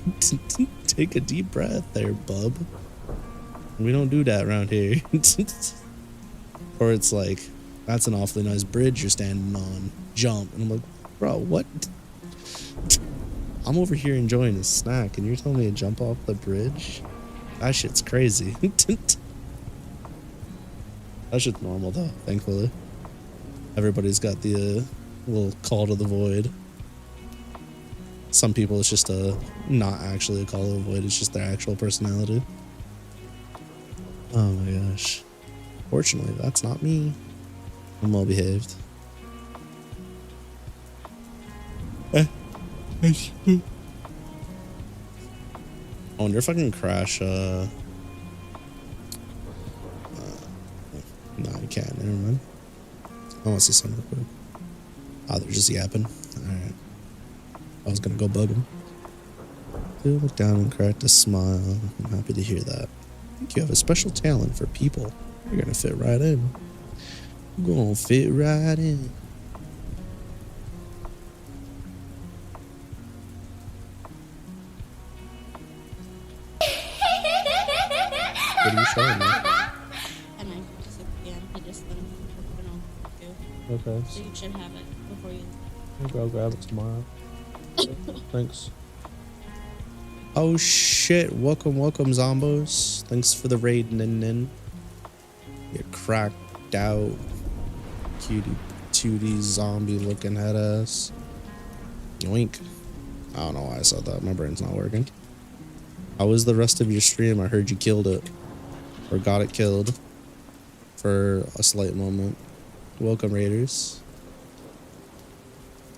Take a deep breath there, bub. We don't do that around here. Or it's like, that's an awfully nice bridge you're standing on. Jump. And I'm like, bro, what? I'm over here enjoying a snack and you're telling me to jump off the bridge? That shit's crazy. That shit's normal though, thankfully. Everybody's got the A little call to the void. Some people it's just not actually a call to the void, it's just their actual personality. Oh my gosh. Fortunately, that's not me. I'm well behaved. I wonder if I can crash no, I can't, never mind. I want to see something real quick. Oh, they're just yapping. Alright. I was gonna go bug them. Phil looked down and cracked a smile. I'm happy to hear that. I think you have a special talent for people. You're gonna fit right in. You're gonna fit right in. What are you showing me? And I just again, he just let him know. Okay. So you should have it before you. Maybe I'll grab it tomorrow. Thanks. Oh shit, welcome zombos. Thanks for the raid, Nin. You cracked out cutie tootie zombie looking head ass. Yoink. I don't know why I said that, my brain's not working. How was the rest of your stream? I heard you killed it. Or got it killed. For a slight moment. Welcome, raiders.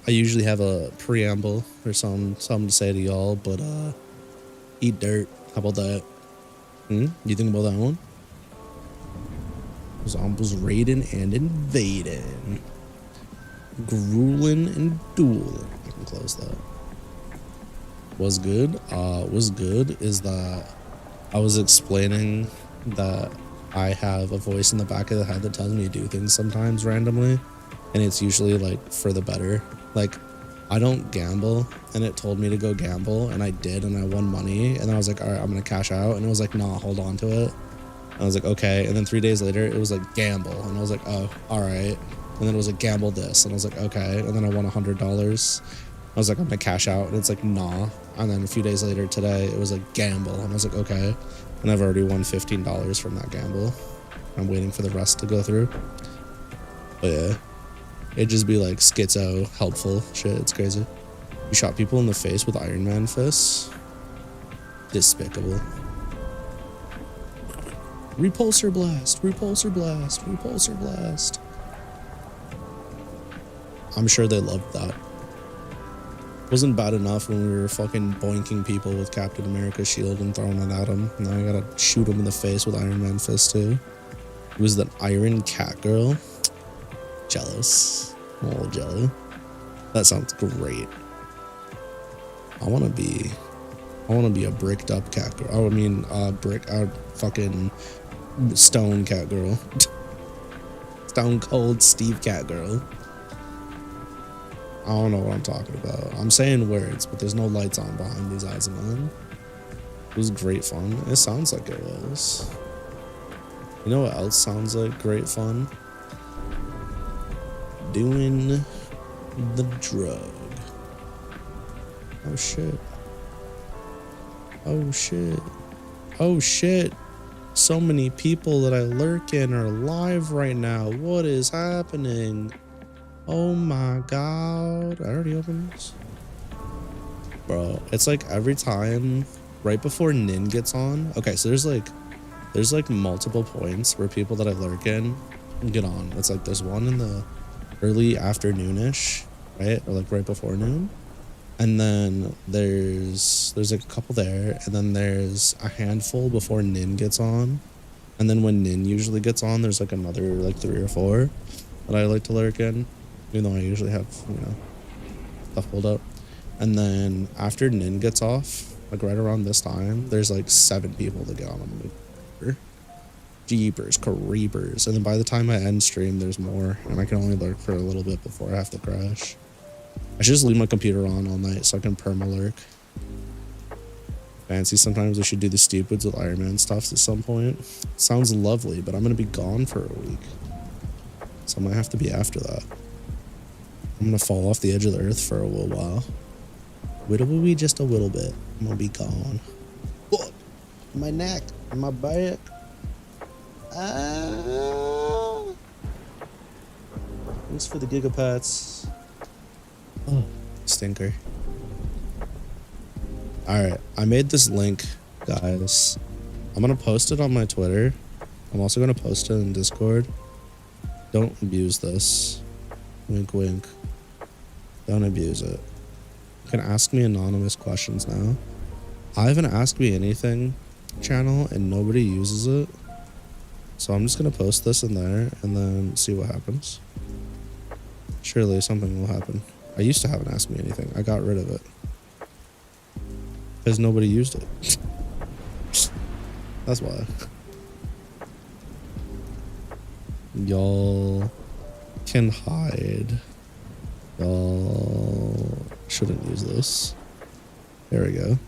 I usually have a preamble or something to say to y'all, but eat dirt. How about that? You think about that one? Zombies raiding and invading. Grueling and dueling. I can close that. Was good is that I was explaining that I have a voice in the back of the head that tells me to do things sometimes randomly, and it's usually like for the better. Like, I don't gamble, and it told me to go gamble, and I did, and I won money, and then I was like, all right, I'm gonna cash out, and it was like, nah, hold on to it. And I was like, okay, and then 3 days later, it was like, gamble, and I was like, oh, all right, and then it was like, gamble this, and I was like, okay, and then I won $100. I was like, I'm gonna cash out, and it's like, nah, and then a few days later today, it was like, gamble, and I was like, okay, and I've already won $15 from that gamble. I'm waiting for the rest to go through, but yeah. It'd just be like schizo, helpful shit. It's crazy. You shot people in the face with Iron Man fists. Despicable. Repulsor blast, repulsor blast, repulsor blast. I'm sure they loved that. Wasn't bad enough when we were fucking boinking people with Captain America's shield and throwing it at them. Now I gotta shoot them in the face with Iron Man fists too. It was the Iron Cat Girl. Jealous. I'm a little jelly. That sounds great. I wanna be a bricked up cat girl. Oh, I mean fucking stone cat girl. Stone cold Steve cat girl. I don't know what I'm talking about. I'm saying words, but there's no lights on behind these eyes of mine. It was great fun. It sounds like it was. You know what else sounds like great fun? Doing the drug. Oh shit. Oh shit. Oh shit. So many people that I lurk in are live right now. What is happening? Oh my god. I already opened this. Bro, it's like every time right before Nin gets on. Okay, so there's like multiple points where people that I lurk in get on. It's like there's one in the early afternoonish, right? Or like right before noon. And then there's like a couple there, and then there's a handful before Nin gets on. And then when Nin usually gets on, there's like another like 3 or 4 that I like to lurk in. Even though I usually have, you know, stuff pulled up. And then after Nin gets off, like right around this time, there's like 7 people that get on. I'm like, jeepers, creepers. And then by the time I end stream, there's more, and I can only lurk for a little bit before I have to crash. I should just leave my computer on all night so I can perma lurk. Fancy, sometimes we should do the stupids with Iron Man stuff at some point. Sounds lovely, but I'm gonna be gone for a week, so I might have to be after that. I'm gonna fall off the edge of the earth for a little while. Whittle just a little bit. I'm gonna be gone. Oh, my neck and my back. Thanks for the gigapets. Oh, stinker. All right, I made this link, guys. I'm gonna post it on my Twitter. I'm also gonna post it in Discord. Don't abuse this. Wink, wink. Don't abuse it. You can ask me anonymous questions now. I haven't asked me anything channel and nobody uses it. So I'm just gonna post this in there and then see what happens. Surely something will happen. I used to have an ask me anything. I got rid of it. Because nobody used it. That's why. Y'all can hide. Y'all shouldn't use this. There we go.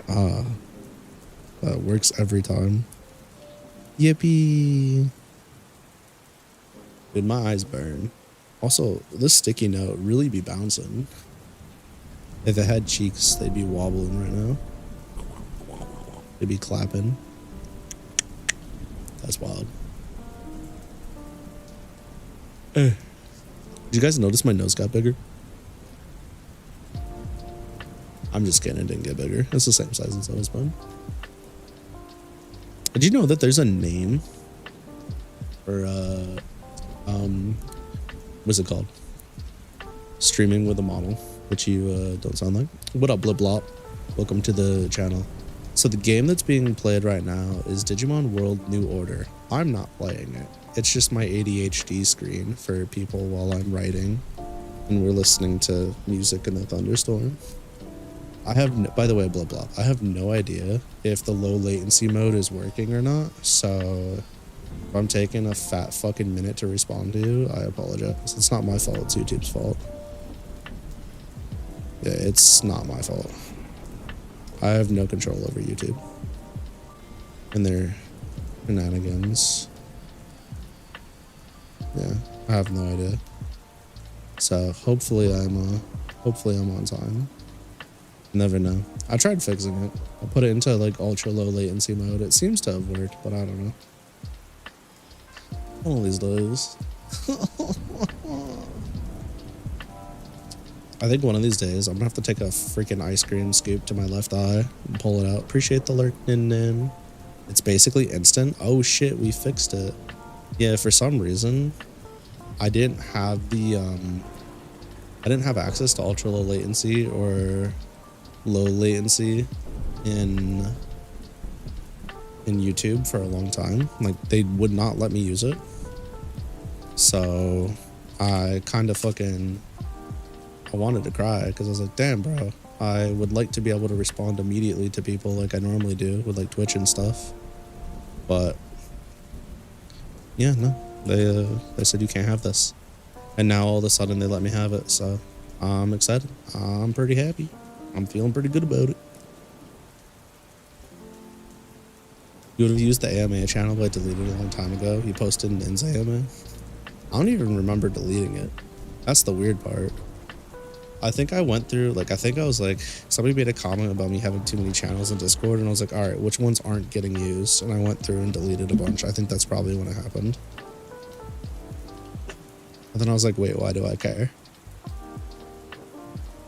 Ah. That works every time. Yippee. Dude, my eyes burn. Also, this sticky note really be bouncing. If it had cheeks, they'd be wobbling right now. They'd be clapping. That's wild. Did you guys notice my nose got bigger? I'm just kidding, it didn't get bigger. It's the same size as always been. Did you know that there's a name for what's it called? Streaming with a model, which you don't sound like. What up, Blip Blop? Welcome to the channel. So the game that's being played right now is Digimon World New Order. I'm not playing it. It's just my ADHD screen for people while I'm writing and we're listening to music in the thunderstorm. I have, no, by the way, blah, blah. I have no idea if the low latency mode is working or not. So if I'm taking a fat fucking minute to respond to you, I apologize. It's not my fault. It's YouTube's fault. Yeah, it's not my fault. I have no control over YouTube and their shenanigans. Yeah, I have no idea. So hopefully I'm on time. Never know. I tried fixing it. I put it into like ultra low latency mode. It seems to have worked, but I don't know. One of these days. I think one of these days I'm gonna have to take a freaking ice cream scoop to my left eye and pull it out. Appreciate the lurk, Nin. It's basically instant. Oh shit, we fixed it. Yeah, for some reason I didn't have the I didn't have access to ultra low latency or low latency in YouTube for a long time. Like they would not let me use it. So I kind of I wanted to cry because I was like, damn, bro, I would like to be able to respond immediately to people like I normally do with like Twitch and stuff. But yeah, no, they said you can't have this. And now all of a sudden they let me have it. So I'm excited. I'm pretty happy. I'm feeling pretty good about it. You would have used the AMA channel, but I deleted it a long time ago. You posted an In's AMA. I don't even remember deleting it. That's the weird part. I think I went through, like, I think I was like, somebody made a comment about me having too many channels in Discord, and I was like, all right, which ones aren't getting used? And I went through and deleted a bunch. I think that's probably when it happened. And then I was like, wait, why do I care?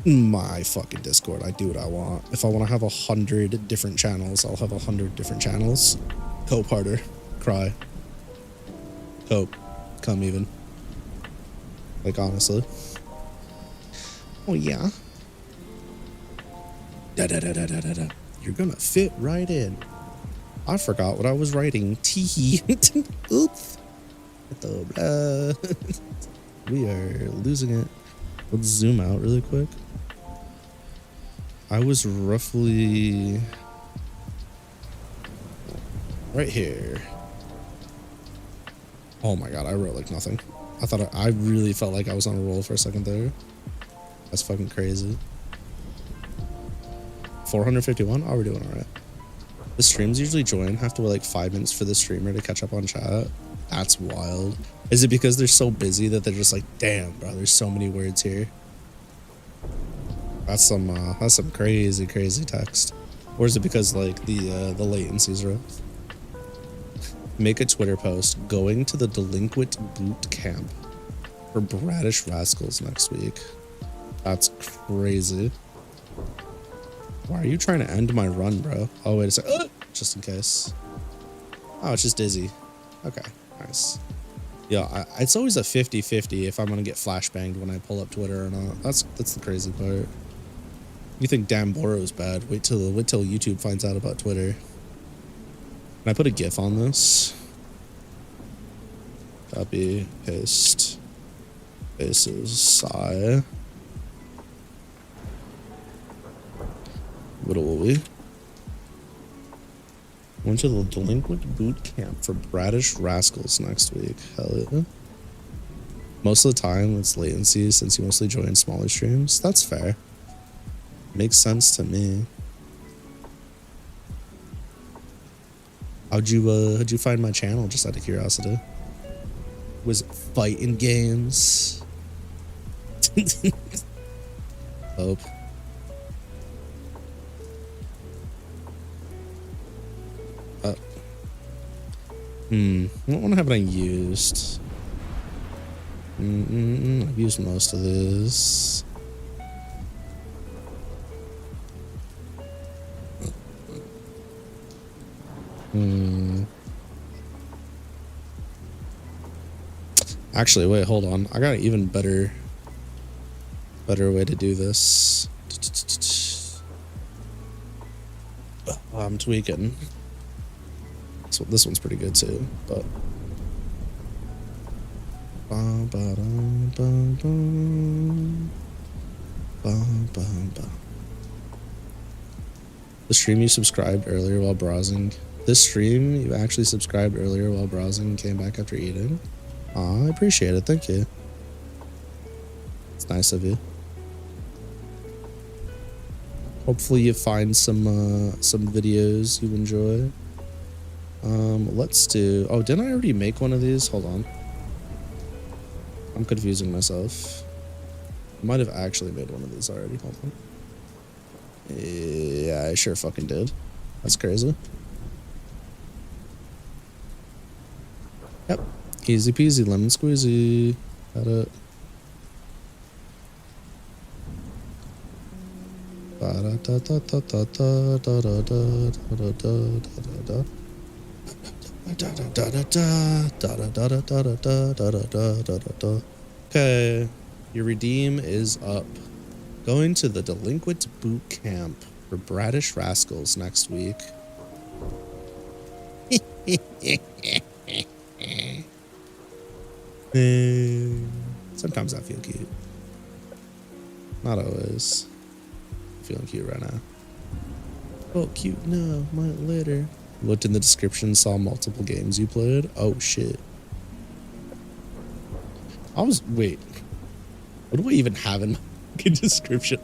My fucking Discord, I do what I want. If I want to have 100 different channels, I'll have 100 different channels. Cope harder. Cry. Cope. Come even. Like, honestly. Oh, yeah. Da-da-da-da-da-da-da. You're gonna fit right in. I forgot what I was writing. Tee. Oops. We are losing it. Let's zoom out really quick. I was roughly right here. Oh my god, I wrote like nothing. I really felt like I was on a roll for a second there. That's fucking crazy. 451? Oh, we're doing alright. The streams usually have to wait like 5 minutes for the streamer to catch up on chat. That's wild. Is it because they're so busy that they're just like, damn, bro, there's so many words here? That's some crazy text. Or is it because like the latency's rough? Make a Twitter post going to the delinquent boot camp. for Bratish Rascals next week. That's crazy. Why are you trying to end my run, bro? Oh, wait a sec. Just in case. Oh, it's just Dizzy. Okay, nice. Yeah, it's always a 50-50 if I'm gonna get flashbanged when I pull up Twitter or not. That's the crazy part. You think Dan Boro's bad? Wait till YouTube finds out about Twitter. Can I put a GIF on this? Copy, paste. This is Sai. What will we? Went to the Delinquent Boot Camp for Bratish Rascals next week. Hell yeah. Most of the time it's latency since you mostly join smaller streams. That's fair. Makes sense to me. How'd you find my channel, just out of curiosity? Was it fighting games? Hope. What haven't I used? I've used most of this. Actually, wait, hold on. I got an even better way to do this. I'm tweaking. So this one's pretty good too, but the stream you subscribed earlier while browsing. This stream you actually subscribed earlier while browsing and came back after eating. Aw, I appreciate it. Thank you. It's nice of you. Hopefully you find some videos you enjoy. Let's do... Oh, didn't I already make one of these? Hold on. I'm confusing myself. I might have actually made one of these already. Hold on. Yeah, I sure fucking did. That's crazy. Yep. Easy peasy, lemon squeezy. Got it. Okay, your redeem is up. Going to the Delinquent Boot Camp for Bratish Rascals next week. Sometimes I feel cute. Not always. I'm feeling cute right now. Oh, cute now, might later. Looked in the description, saw multiple games you played. Oh shit. Wait. What do I even have in my description?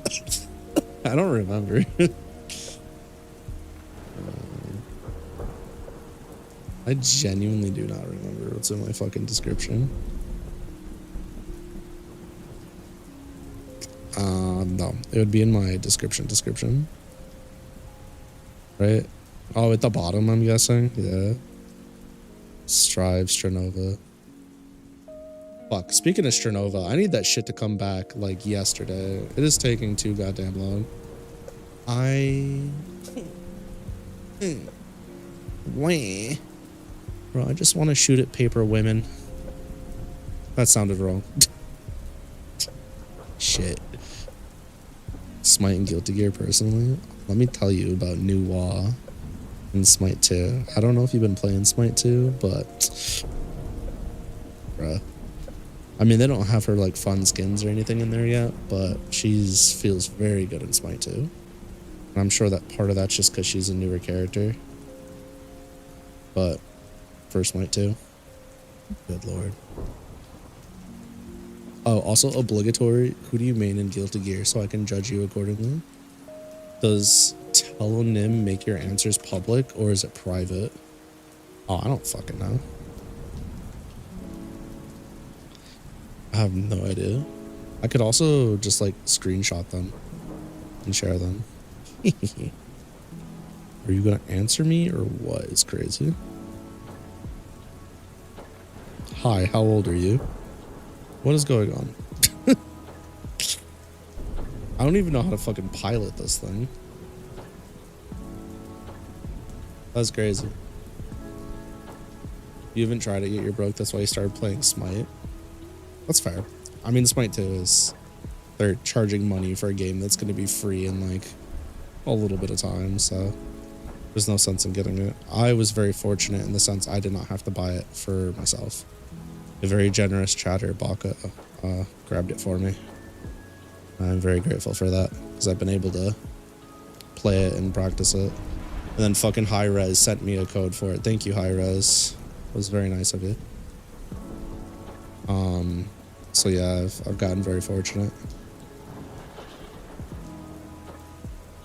I don't remember. I genuinely do not remember what's in my fucking description. No, it would be in my description. Right? Oh, at the bottom, I'm guessing. Yeah. Strive, Strinova. Fuck, speaking of Strinova, I need that shit to come back, like, yesterday. It is taking too goddamn long. Bro, I just want to shoot at paper women. That sounded wrong. Shit. Smite and Guilty Gear, personally. Let me tell you about New Wa and Smite 2. I don't know if you've been playing Smite 2, but... Bruh. I mean, they don't have her, like, fun skins or anything in there yet, but feels very good in Smite 2. And I'm sure that part of that's just because she's a newer character. But, for Smite 2, good lord. Oh, also obligatory, who do you main in Guilty Gear so I can judge you accordingly? Does telonym make your answers public or is it private? Oh, I don't fucking know. I have no idea. I could also just like screenshot them and share them. Are you gonna answer me or what? It's crazy. Hi, how old are you? What is going on? I don't even know how to fucking pilot this thing. That's crazy. You haven't tried it yet, you're broke. That's why you started playing SMITE. That's fair. I mean, SMITE 2 is... They're charging money for a game that's going to be free in, like, a little bit of time, so... There's no sense in getting it. I was very fortunate in the sense I did not have to buy it for myself. A very generous chatter Baka grabbed it for me. I'm very grateful for that, because I've been able to play it and practice it. And then fucking Hi-Res sent me a code for it. Thank you, Hi-Res. It was very nice of you. So yeah, I've gotten very fortunate.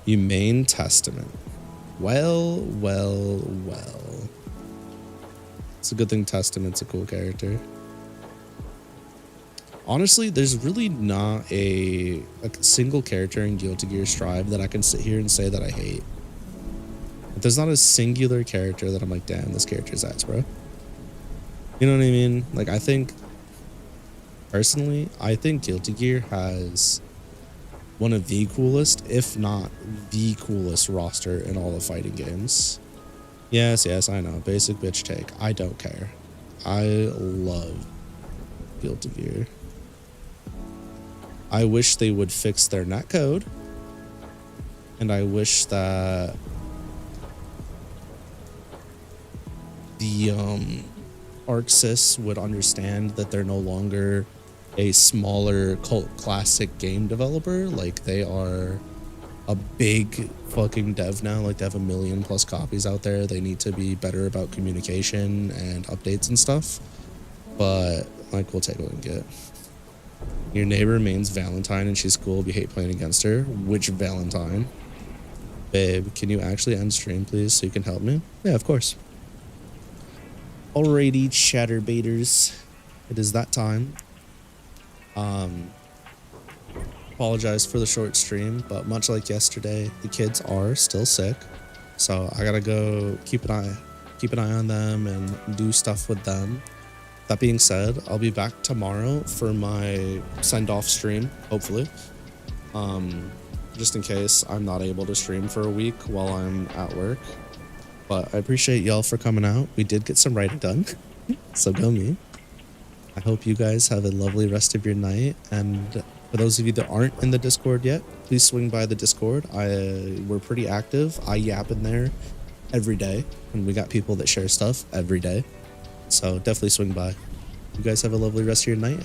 Humane Testament. Well. It's a good thing Testament's a cool character. Honestly, there's really not a single character in Guilty Gear Strive that I can sit here and say that I hate. There's not a singular character that I'm like, damn, this character's ass, bro. You know what I mean? Like, I think, personally, I think Guilty Gear has one of the coolest, if not the coolest roster in all of fighting games. Yes, I know. Basic bitch take. I don't care. I love Guilty Gear. I wish they would fix their netcode. And I wish that the ArcSys would understand that they're no longer a smaller cult classic game developer. Like, they are a big fucking dev now. Like, they have 1 million+ copies out there. They need to be better about communication and updates and stuff. But, like, we'll take what we can get. Your neighbor name's Valentine and she's cool, but you hate playing against her. Which Valentine? Babe, can you actually end stream, please, so you can help me? Yeah, of course. Alrighty, chatterbaiters. It is that time. Apologize for the short stream, but much like yesterday, the kids are still sick. So I gotta go keep an eye on them and do stuff with them. That being said, I'll be back tomorrow for my send-off stream, hopefully. Just in case I'm not able to stream for a week while I'm at work. But I appreciate y'all for coming out. We did get some writing done, so go me. I hope you guys have a lovely rest of your night. And for those of you that aren't in the Discord yet, please swing by the Discord. We're pretty active. I yap in there every day, and we got people that share stuff every day. So definitely swing by. You guys have a lovely rest of your night.